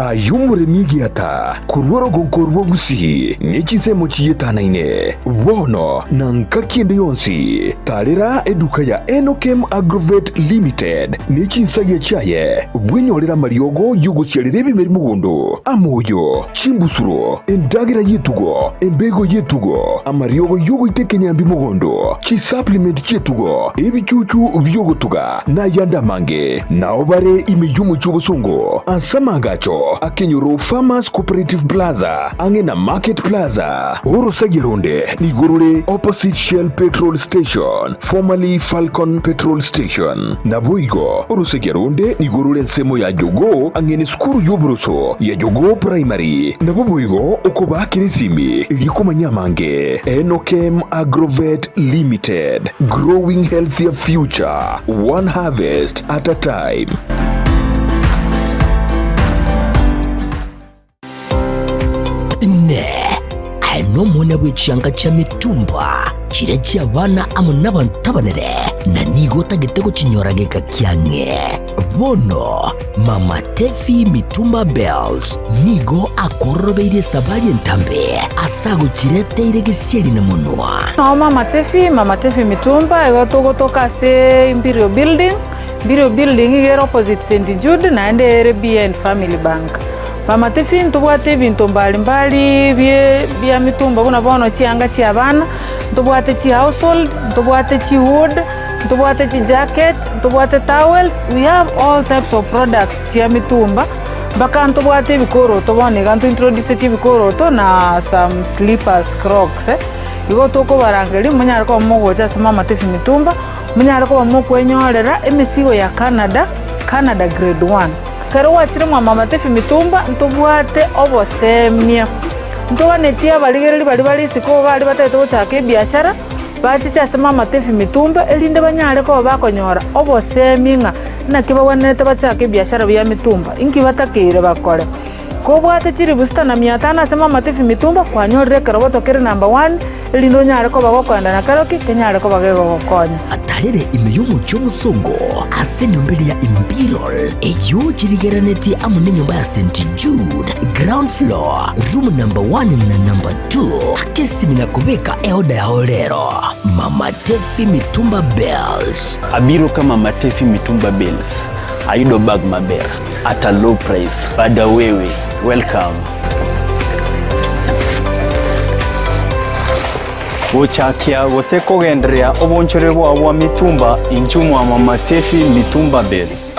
tayumure migiata kurworo gonkorwo gusi ni chisemo chiyetanaine wono na nkakiende yonsi tarira eduka ya Enokem Agrovet Limited ni chinsagia chaye bwenyorera mariogo yuguciarire bimeri mugondo amoyo chimbusuro endagira yetugo embego yetugo amariogo yugo itekenyambi mugondo chi supplement chetugo ebichuchu byogotuga na yanda mange na obare imeyumu chobosongo ansamangacho akenyoro Farmers Cooperative Plaza angena Market Plaza Orosagironde nigorore opposite Shell Petrol Station formerly Falcon Petrol Station na Boigo Orosagironde nigorore nsemo ya Jogo angene skuru yobroso ya Jogo Primary na Boigo okoba kirisimi iliko manyamange Enokem Agrovet Limited, growing healthier future one harvest at a time. no mwana bw'ekyanga kya mitumba kire ky'abaana amu n'abantabanire na nigota gitego kinyorageka kyange bono Mama Tefi Mitumba Bells nigo akorobeire sabari entambe asago kireteire gisieri na munwa no Mama Tefi Mitumba egotogotoka se Imperial Building igero opposite St. Jude na ende RBN Family Bank. Mama Tefi ntubwate bintu mbalimbali bya mitumba buna bono cyanga cy'abana ntubwate ci household ntubwate ci wood ntubwate ci jacket ntubwate towels. We have all types of products cia mitumba baka ntubwate bikoro tubone gantu introduce ti bikoro to na some slippers crocs igo toko barangeri munyara ko mugo cha Mama Tefi Mitumba munyara ko mu kwenyorera emisigo ya Canada grade 1 kero wachire Mama Tefi Mitumba ntubwate obosemia ntobanetia baligereri bali siko bali bateto chake biashara bachicha Mama Tefi Mitumba elinde banyare ko bakonyora oboseminga na kiba wanete bachake biashara bya mitumba inki batakire bakore ko bwate chiri busta na 500 Mama Tefi Mitumba kwanyorere kero botokere number 1 elindo nyare ko bagokwanda na karoki kenyare ko bagego gokonya atarere imeyumu cy'omusongo ase nyombere ya Imperial eyo chirigeraneti amune nyumba ya St. Jude ground floor room number 1 na number 2 akesimina kubeka eoda ya olero Mama Tefi Mitumba Bells abiro kama Mama Tefi Mitumba Bells aido bag maber at a low price bada wewe welcome Uchakia gose kogendrea obonchore bwa mitumba inchumu wa Mama Tefi Mitumba Bells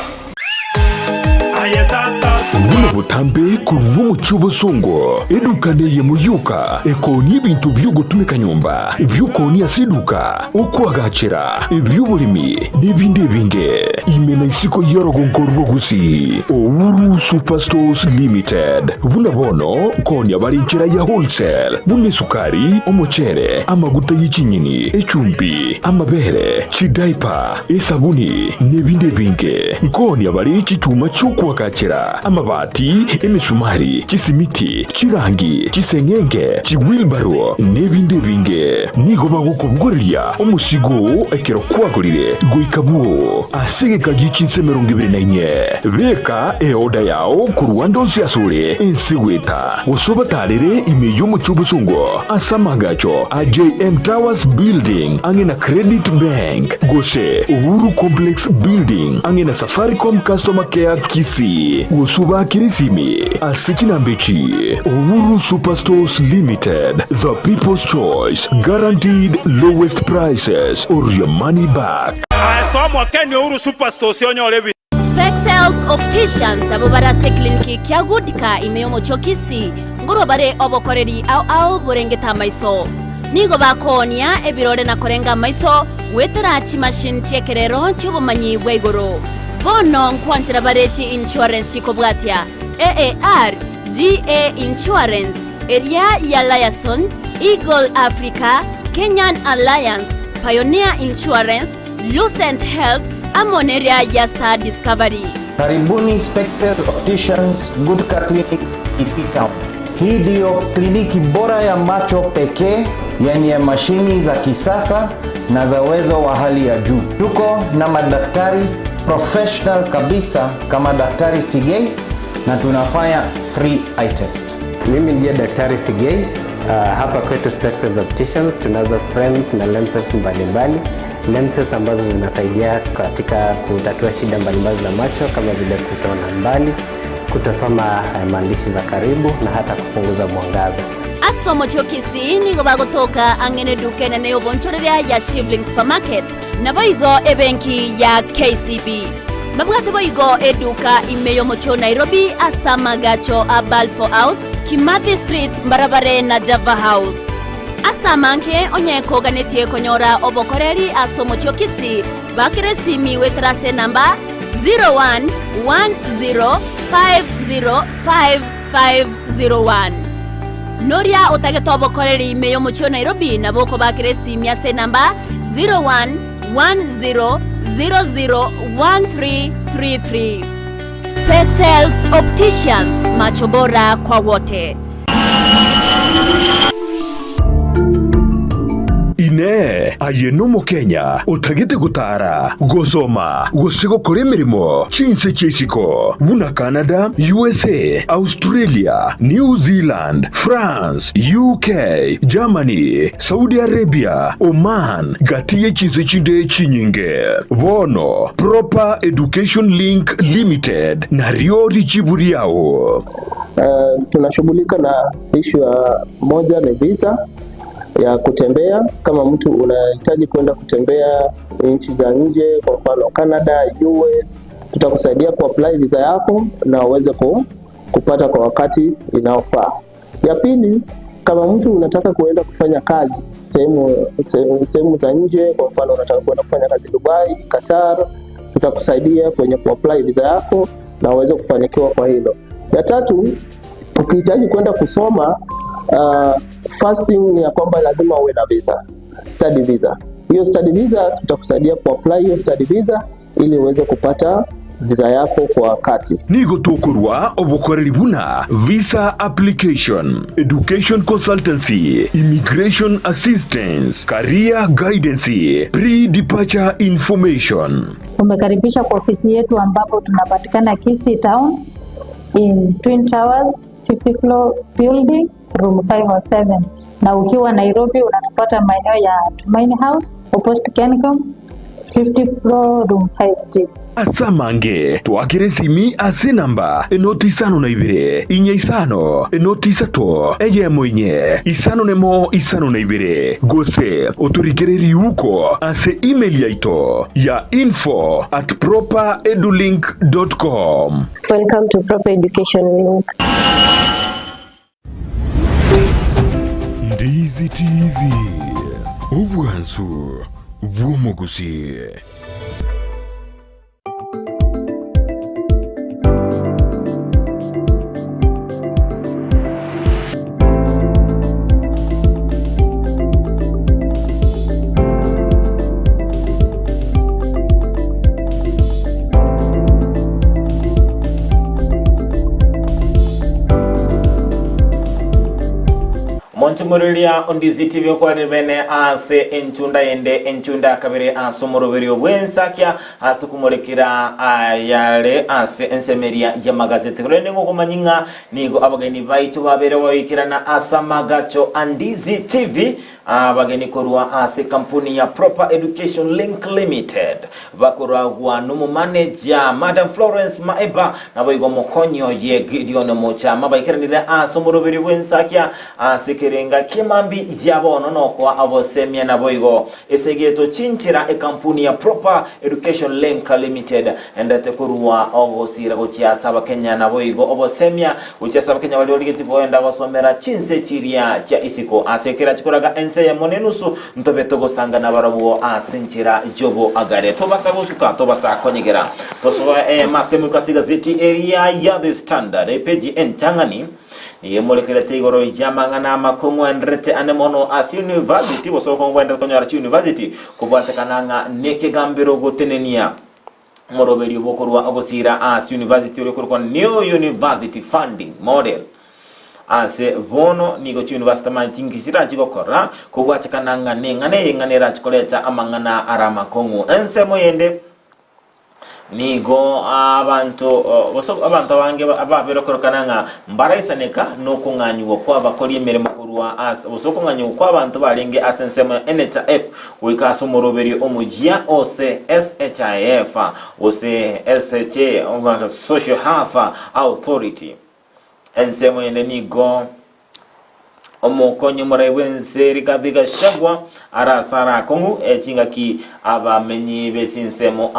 Buna butambe kuruwo muchubo songo edukane ye muyuka ekoni ibintu by'ugutumika nyumba ibyukoni asiduka okwagachira iby'ubulimi n'ibindi binge imena isiko yorogonkorwo gusi Owuru Superstores Limited buna bono konya barinchira ya wholesale bune sukari omuchere amaguta y'ikinyini ecumbi amabere chidaipa esabuni n'ibindi binge konya bari icyuma cy'ukwagachira amabati emisumari chisimiti chirangi chisengenge chiwilbaro n'ibindi binge nigo bagukubugorya umusigo ekero kwagurire goikabuo asegeka gichinse 24 beka eoda yao ku Rwanda nsiyasure ensiweta usobatarire imeyo mu cy'ubusungo asamagacho AJM Towers Building angena Credit Bank gose Uhuru Complex Building angena Safaricom Customer Care Kisi usuba kirisimi asikinambechi Uhuru Superstores Limited, the people's choice, guaranteed lowest prices or your money back. Uhuru Superstores yonyolevi Spexels Opticians abo barase kliniki kyagudika imeyomo chokisi ngoro bare obokoreri au burengeta maiso nigo bakonia ebirore na korenga maiso wetara chi machine chekerero cyubumanyi bwegoro bono nkwanchira barechi insurance kobwatia AAR GA Insurance area ya Liason Eagle Africa Kenyan Alliance Pioneer Insurance Lucent Health Amoneria ya Star Discovery. Karibuni Spexels Opticians Good Car Clinic Kisii Town. Hii ndio kliniki bora ya macho pekee yenye mashini za kisasa na za uwezo wa hali ya juu. Tuko na madaktari professional kabisa kama Daktari Sigei, na tunafanya free eye test. Mimi ndiye Daktari Sigei. Hapa kwetu Specs Opticians tunazo frames na lenses mbalimbali. Lenses ambazo zinasaidia katika kutatua shida mbalimbali za macho kama vile kutoona mbali, kutosoma maandishi za karibu na hata kupunguza mwangaza. Asomo chokisi nigo bagotoka angene dukene ne obonchoreria ya Shivling Supermarket na boigo ebenki ya KCB. Mabwate boigo eduka imeyo mocho Nairobi asama gacho a Balfour House, Kimathi Street, Barabare na Java House. Asamanke onyeko ganetie konyora obokoreri asomo chokisi bakire simi wetrase namba 0110505501. Noria otageto obokoreri imeyo mocho Nairobi na boko bakire simi ase namba 0110001333. Specs Opticians, macho bora kwa wote. Ine ayeno mu Kenya utagite gutara gosoma gosigo kore mirimo chinse chesiko buna Canada, USA, Australia, New Zealand, France, UK, Germany, Saudi Arabia, Oman gatiye chinse chinde chinyinge bono Proper Education Link Limited na riori chiburi yao. Tunashughulika na issue ya moja ni visa ya kutembea. Kama mtu unahitaji kwenda kutembea nchi za nje, kwa mfano Canada, US, tutakusaidia kuapply visa yako na uweze kupata kwa wakati inaofaa. Ya pili, kama mtu unataka kuenda kufanya kazi sehemu za nje, kwa mfano unataka kwenda kufanya kazi Dubai, Qatar, tutakusaidia kwenye kuapply visa yako na uweze kufanikiwa kwa hilo. Ya tatu, ukihitaji kwenda kusoma first thing ni ya kwamba lazima uwe na visa, study visa. Hiyo study visa tutakusaidia kuapply hiyo study visa ili uweze kupata visa yako kwa wakati. Nigo tokurwa obukoreri buna visa application, education consultancy, immigration assistance, career guidance, pre-departure information. Umekaribisha kwa ofisi yetu ambapo tunapatikana Kisii Town in Twin Towers 50 floor building room 507, na ukiwa Nairobi unatupata maeneo ya Tumaini House opposite Kencom 50 floor room 5G. Asamange twakire simi ase namba enoti isano na ibire inye isano enoti isato eye moinye isano nemo isano na ibire gose oturikireri uko ase email yaito ya info@properedulink.com. Welcome to Proper Education Link. Ndizi TV ubwansu bw'omugusi. Montumurilia Ndizi TV kwa bene ase enchunda kabere asomoroberi obwensakia astukumulekira yale ase ensemeria ya magazeti rene ngo kumanyinga nigo abageni baitu babere wayikirana asamagacho Ndizi TV abageni korwa ase kampuni ya Proper Education Link Limited bakora gwanumu manager Madam Florence Maeba nabo igo mokonyo ye Gideon Mocha mabayikiranira asomoroberi obwensakia asekerenga kimambi zyabono noko abosemya nabo igo esegeto chintira ekampuni ya Proper Education Link Limited endete kurwa ogosira gochiasa Kenya nabo igo obosemya gochiasa Kenya wali oligeti boenda basomera chinse chiria cha isiko asekera chikoraga ense ya monenusu ntobeto gosanga nabarabuo asinchira jobo agare tobasabusuka tobasakonyegera tosoba masemu kasiga zeti area ya The Standard page entangani niye molekera tegoro jamangana makongo endrete anemono as university bosoko ngwenda konyara university kubwate kananga neke gambiro gotenenia moroberi bokorwa ogosira as university rekorwa new university funding model ase vono nigo university mantingisira chigokora kubwate kananga nengane yenganera chikoleta amangana arama kongo ensemo yende nigo abantu bange ababero korokana nga mbaraisaneka no kunganywa kwa bakori emirimo kurwa as kunganywa kwa abantu balinge asensema NHIF wikaso moroberi omujia ose SHIF ose SHA Social Health Authority ensemo ene nigo omukonyi muraiwense rikathiga shagwa arasara kongu echinga ki abamenyi bechinsemo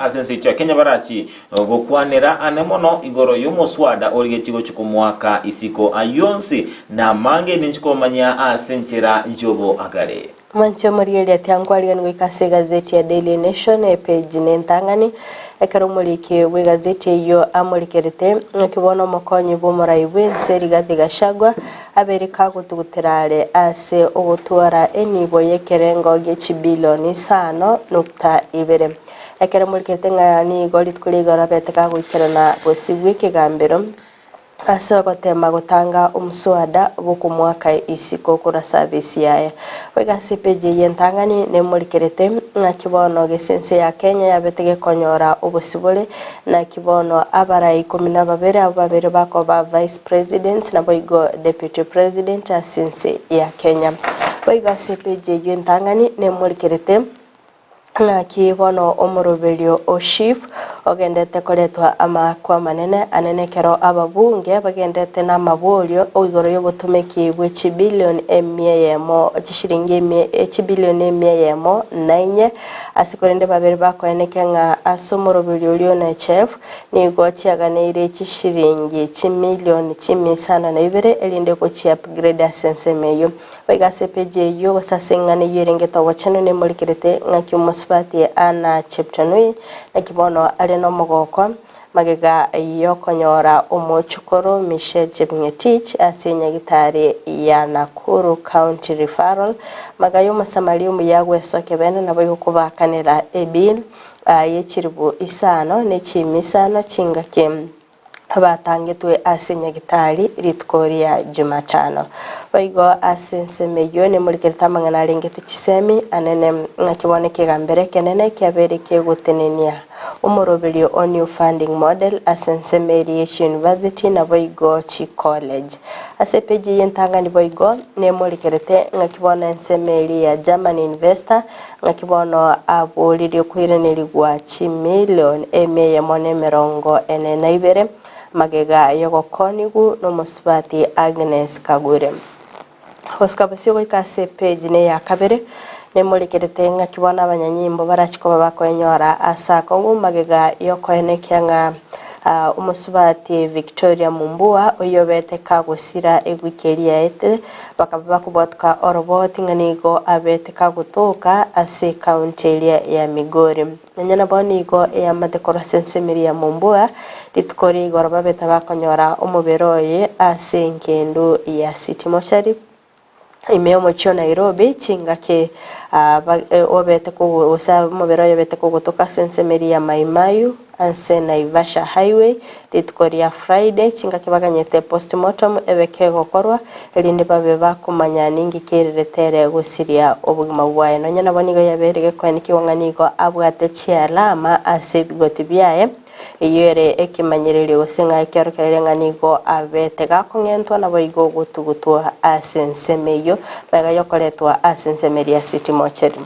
asense cha Kenya barachi gukwanira anemono igoro y'umuswada orige kigo cy'umwaka isiko ayonsi na mange ninchikomanya asenchera jobo agare Manche Murieli atiangwaligan wikase gazeti ya Daily Nation page nentangani ekarumulike we gazeti yo amurikerete kibono mokonyi bomurai wense Rigathi Gachagua abereka gutuguterare ase ogutwara enibo yekerengo gechibilioni 5.2 ekarumulike ngani golit kuligara beteka guikirana bosibwe kigambiro ase gotema gutanga umuswada bukumwaka isiko kura service yaye wegasi page yentangani ne murikerete na kibono gesense ya Kenya yabetege konyora ubusibule na kibono abara 12 bako ba vice president na boigo deputy president asense ya Kenya wegasi page yentangani ne murikerete na kibono omurobelio oshif ogendete koletwa amakwa manene anenekero ababunge bagendete na mabolio oigoro yobutumeki bw'echibilioni emiyemo chishiringi echibilioni emiyemo 9 asikorende babere bakoeneke nga asomurobelio liona chef nigo chiaganire chishiringi chimilioni chimisana na ibere elinde ko chi upgrade asensemeyo wegase page yo sasengane yerengeto wachano ne mulikirete ngaki musbati ana cheptanui na kibono ale no mogoko magega yokonyora omochukoro Michelle Chepngetich asenya gitari ya Nakuru County Referral magayo masamali umuyagwe soke bene nabo kubakanira ebil yechiribu isano ne chimisano chingake abatangetwe asenya gitari ritkoria Jumatano baigo asense meyone mulikirita mangana rengete chisemi anene nakibone kigambere kenene kyabereke gutenenia umurobelio on new funding model asense Mary University na baigo chi college asepeji yentangani baigo ne mulikirite ngakibona ensemeli ya German investor ngakibono aboliri kwirenirigwa chi million emeye merongo ene naibere magega yogokonigu no musbati Agnes Kagure hoskabasyo ikase page ne ya kabere ne mulikirite ngakibona abanyanyimbo barachiko bakoenyora asako magega yokoenekyanga umusubati Victoria Mumbua oyobete kagusira egwikeria ete bakaba kubotka oroboti nganigo abete kagutoka ase county ya Migori nyana bonigo ya madecoration Maria Mumbua litkori goroba beta bakonyora umuberoye ase nkendo ya City Mochari imeo cho Nairobi chingake obete ko osa muberoye bete ko gutoka sense Maria Maimayu anse Naivasha highway litkoria Friday chingake baganyete postmortem ebeke gokorwa elinde babe bakumanya ningi kiretere gusiria obugima bwaye no nyana bonigo yaberege kwaniki wanganigo abwate chialama ase bigoti byaye iyere ekimanyerere gusenga ekerokerere nganigo abete gakongentwa na boigo gutugutwa asensemeyo baga yokoletwa asensemeria City Mochari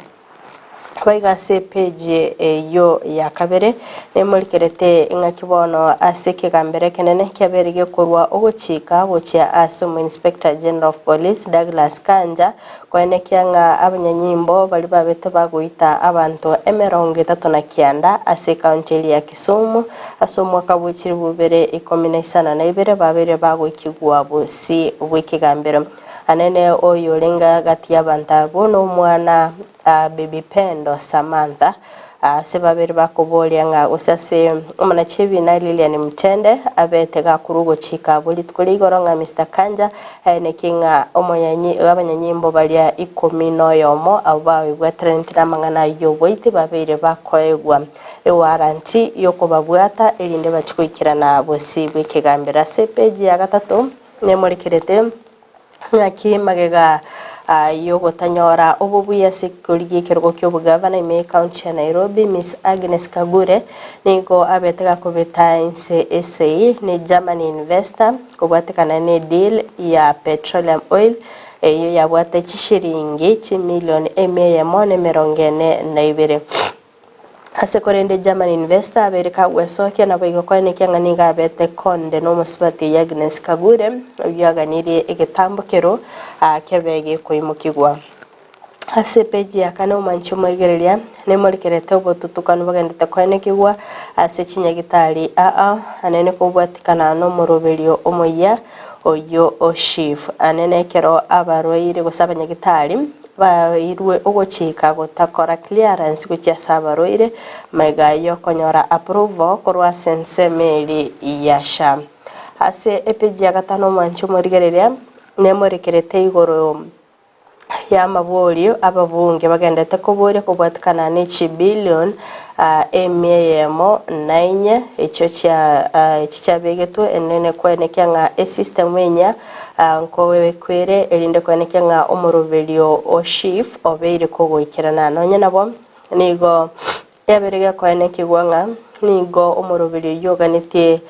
baigase page yo ya kabere ne mulikirete ngakibono aseke gambere kenene kyaberege korwa ogochika bocha asomo Inspector General of Police Douglas Kanja kwenekyanga abanyanyimbo bali babete baguita abantu 39 ase county ya Kisumu asomo kabuchiri bubere 19 na ibere babere bagukigwa bosi bwikigambero anene oyo lenga gati y'abantabo no mwana baby Pendo Samantha sebabere bakobolya nga usase umana chebi na Lilian Mtende abete gakurugo chika bulitkuligoro nga Mr Kanja ene kinga omoyanyi abanyanyimbo balya 10 yomo abawe bwa 30 mangana yo boite babere bakoegwa ewaranti yoko babwata elinde bachikuikirana bosi bwikigambira se page ya gatatu ne mulikirete ngaki magega yo gutanyora obubuya sekurigi kirugo ky'obugavana ime county ya Nairobi Miss Agnes Kagure nigo abetega kubeta inse SA ni German investor kubwatikana ne deal ya petroleum oil eyo yabwate chishiringi chimilioni 142 ase korende German investor abereka gwesokia na boigo kwene kyangani gabete konde no musibati ya Agnes Kagure yaganiriye igitambukiro kebege koimukigwa ase peji yakana umancho mwegereria ne murikerete obotutukano bagendete kwene kigwa ase chinyagitari anene kubwatikana no muroberio omoya oyo oshif anene kero abarwaire gusabanyagitari bairwe ogochika gotakora clearance gucha sabaroire magayo konyora approval korwa sensemeri yasha ase epeji ya gatano mancho murigereria ne murikerete igoro ya mabolio ababunge bagendete kuboria kubwatikana ne billion emyemo 9 echo cha begetu enene kwene kyanga system wenya nkowe kwere elinde kwene kyanga omorovelio o chief obeire kogoikirana nonye nabo nigo yaberega kwene kigwanga nigo omorovelio yoganite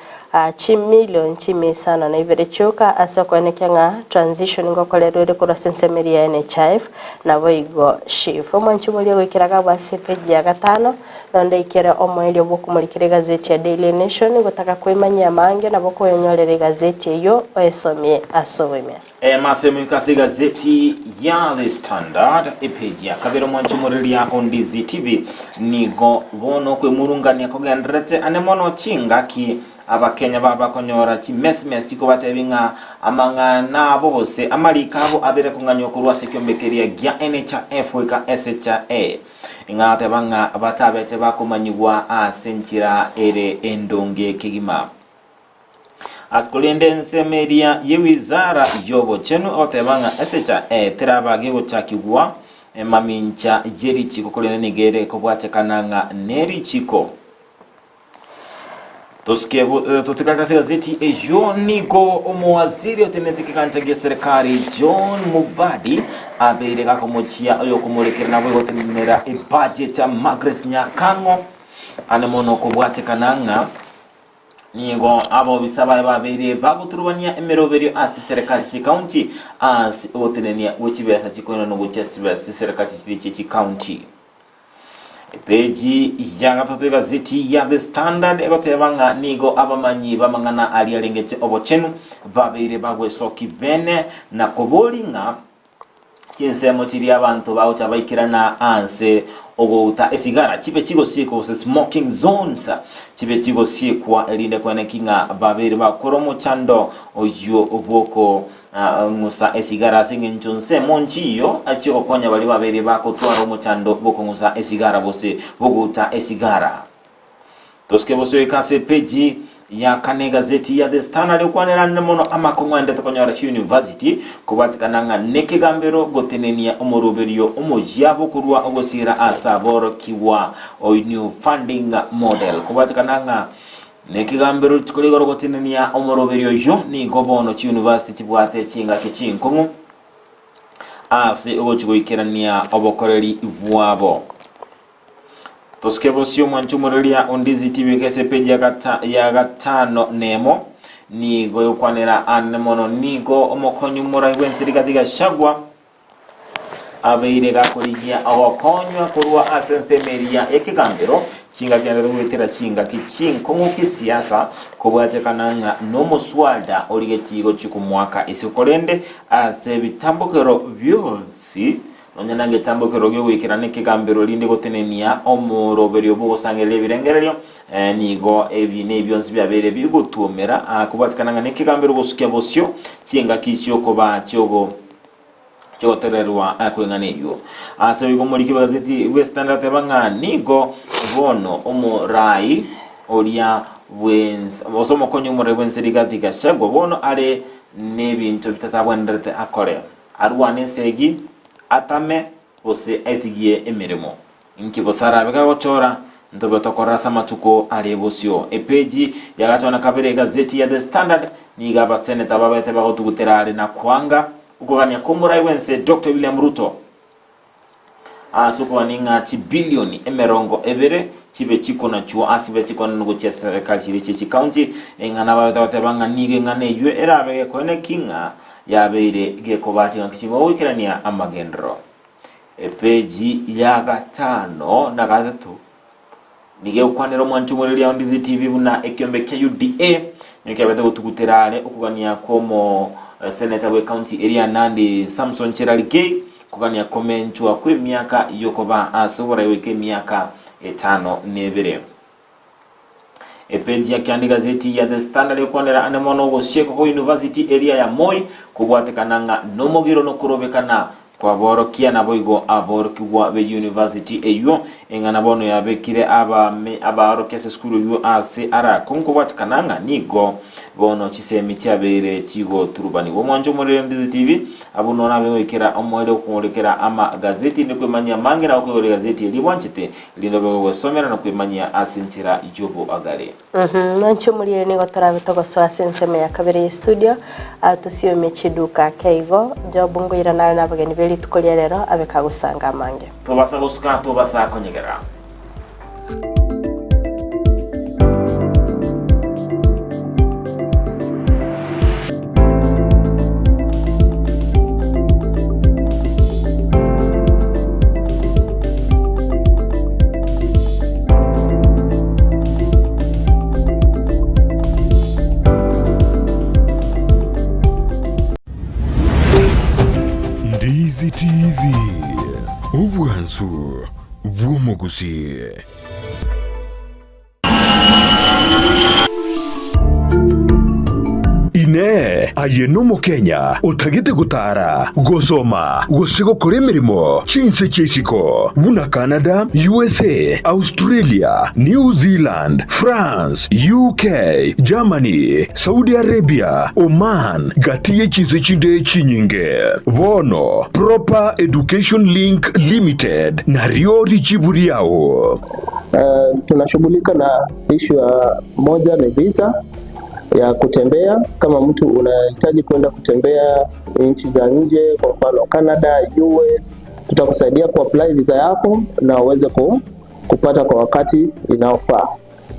chimilion chimisana na ibere choka asa kwene kyanga transition ngokolerere kura sensemeri ya NHIF na boigo chief omanchu muri gwikiraga base page ya gatano nonde ikere omoelio bokumurikire gazeti ya Daily Nation gutaka kwimanya mange na boko yenyorere gazeti yo esomye asobeme masemu kasi gazeti ya The Standard page ya kabero mwanchu muri ya Ondizi TV nigo bono kwe murungania kogendrete anemono chinga ki abakenya babakonyora chi mes chiko batebinga amangana bose amarikabo abere kunganyo kurwa sekyombekeria gya NHIF weka SHA ingate banga batabete bakumanyigwa asenchira ere endonge kigima atkulinde nsemeria yewizara yobo chenu otebanga SHA terabage gochakigwa mamincha jeri chiko kulene nigere kobwatekananga neri chiko tutikakasi gazeti ejo niko omwaziri otenete kikanchage serikali John Mubadi abeireka komochia oyo kumulekera nabo gotenera budget ya Margaret Nyakango anemono kubwatekananga nigo abo bisaba babere baguturubania emeroberio asi serikali chi county as otenenia wechibesa chikono no wechesiba serikali chi county peji ya gatatu gazeti ya The Standard egotebanga nigo abamanyi bamangana ali alengete obochenu babere bagwesoki bene na kobolinga kinsemo chiri abantu baucha baikirana anse ogouta esigara chibe chigo siko smoking zones chibe chigo sikwa elinde kwene kinga babere bakoromo chando oyo oboko ngusa esigara singinchunse monchiyo achiko konya bali babere bako twaro mochando boko ngusa esigara bose boguta esigara toske bose kase peji ya kane gazeti ya The Standard ukwanera nemono amakongwande tokonyora university kubatikananga nekigambero gotenenia omoroberio omojabo kurwa ogosira asaboro kiwa o new funding model kubatikananga nekigambero tukolegoro gotenenia omoroberio yo ni gobono chi university bwate chinga kichinkongu ase ogochgoikerania obokoreri bwabo toskebosio mwanchumurelia Ondizi TV kese peji ya gatano nemo nigo yokwanera anemono nigo omokonyu mura wensirikatiga shagwa abeire gakorigia awakonywa kurwa asensemeria ekigambero chinga kyandero wetera chinga kichinko nk'isiasa kubwaje kananga no muswalda orige kigo chikumwaka isikorende ase bitambukero byose onyanange tambukero gyo wikirane kigambero linde gotenenia omoroberio bosangele birengerero nigo ebi nebyonsi byabere bigutumera kubatikananga nekigambero gosukya bosyo chinga kisyo koba cyogo chotererwa akwenganeyo ase bigo muri kibazeti Western tebanga nigo bono omorai olia wens osomo konyo muri wenserigati gashago bono ale nebintu bitatabwenderte akore arwane segi atame ose etigie emirimo inkibosara bega gochora ndobe tokora samatuko alebosyo epeji yagatona kabere gazeti ya The Standard niga baseneta babete bagotuguterare na kwanga ukugania kumurai wense Dr. William Ruto asuko ninga chibilioni emerongo evere chibe chiko na chuo asibe chiko na nugo chia serikali chirichi county ngana batebanga nige ngane yue erabe kone kinga yabeire gekobati ngakichimo wikirania amagendro epeji ya gatano na gatatu nige ukwanero mwantumuriri ya Ndizi TV buna ekyombe kya UDA nyekabete gutuguterane ukugania komo senator we county area Nandi Samson Cherarike kugania komentu akwe miaka yokoba asubora weke miaka 5 nebere epeji ya kyandi gazeti ya The Standard kwanera anemono go Sheko University area ya Moi kubwatekananga nomogiro no kurobekana kwa borokia na boigo aborokiwa be university eyo engana bono yabekire abarokese school yo ase ara konko watkananga nigo bono chisemi cyabere kigo turubani wo mwanjo muri Ndizi TV abuno nabe wekera omwere kumulekera ama gazeti ne kwemanya mangira ko gazeti libwanchite lindobe wesomera na kwemanya asentira ijobo agare mancho muri ne gotarabe togoso asenseme ya kabere studio atusiyo mechiduka keigo jobungo irana na bageni beli tukolia rero abekagusanga mange tubasa gusuka tubasa konyegera Ndizi TV ubwanzu bw'umuguzi. Ine ayeno mu Kenya utagite gutara gosoma gosigo kore mirimo chinse chesiko buna Canada, USA, Australia, New Zealand, France, UK, Germany, Saudi Arabia, Oman gatiye chinse chinde chinyinge bono Proper Education Link Limited na riori chiburi yao. Tunashughulika na issue ya moja ni visa ya kutembea. Kama mtu unahitaji kwenda kutembea nchi za nje, kwa mfano Canada, US, tutakusaidia kuapply visa yako na uweze kupata kwa wakati inaofaa.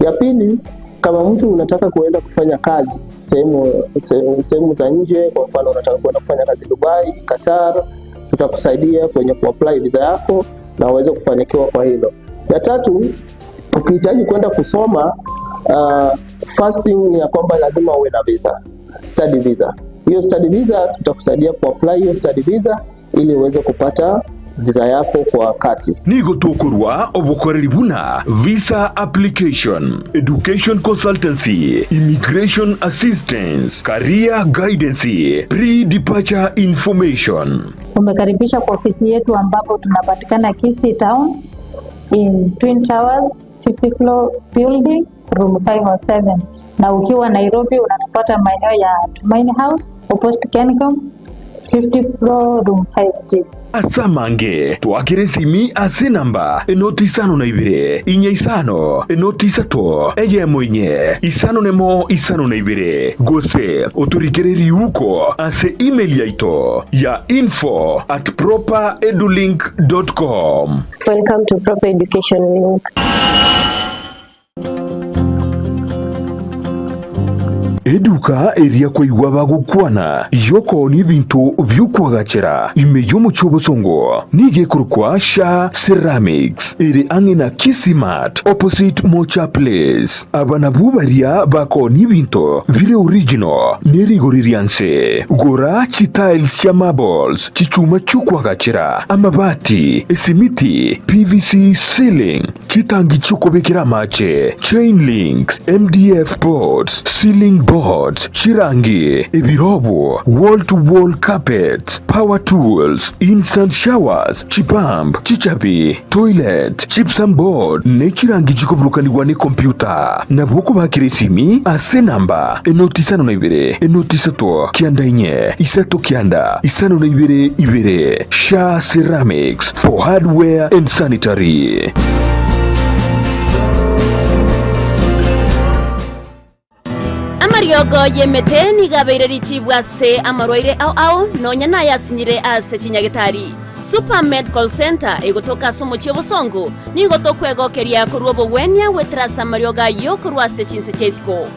Ya pili, kama mtu unataka kuenda kufanya kazi sehemu za nje, kwa mfano unataka kwenda kufanya kazi Dubai, Qatar, tutakusaidia kwenye kuapply visa yako na uweze kufanikiwa kwa hilo. Ya tatu, ukihitaji kwenda kusoma first thing ni ya kwamba lazima uwe na visa, study visa. Hiyo study visa tutakusaidia kuapply hiyo study visa ili uweze kupata visa yako kwa wakati. Nigo tokurwa obukoreri buna visa application, education consultancy, immigration assistance, career guidance, pre-departure information. Umekaribisha kwa ofisi yetu ambapo tunapatikana Kisii Town in Twin Towers 50 floor building room 507, na ukiwa Nairobi unatupata maeneo ya Tumaini House opposite Kencom 50 floor room 5G. Asamange twakire simi ase namba enoti isano na ibire inye isano enoti isato eye mwenye isano nemo isano na ibire gose oturikiriri uko ase email yaito ya info@properedulink.com. Welcome to Proper Education Link. Eduka eria kwa iwa bagukwana yoko ni bintu byukwagachera imeyo mu cyobosongo nige kurukwa Sha Ceramics iri angina Kisimat opposite Mocha Place. Abana bubaria bako ni bintu bire original nerigoririanse gora tiles ya marbles chichuma cyukwagachera amabati esimiti PVC ceiling chitangi cyukobekera mache chain links MDF boards ceiling boards, chirangi, ebirobo, wall-to-wall carpets, power tools, instant showers, chipamp, chichapi, toilet, gypsum board, nechirangi chikobrukanirwa ni computer. Na bwoko bakire simi ase namba enoti isano na ibere enoti isato kianda inye isato kianda isano na ibere ibere. Sha Ceramics for hardware and sanitary. Magiogo yemete nigabeire richibwa se amarwaire au nonya na yasinyire ase chinyagitari. Super Medical Center igotoka somo chiobosongo ni gotokwegokeria kurwo bwenya wetrasa marioga yo kurwa se chinse chesko.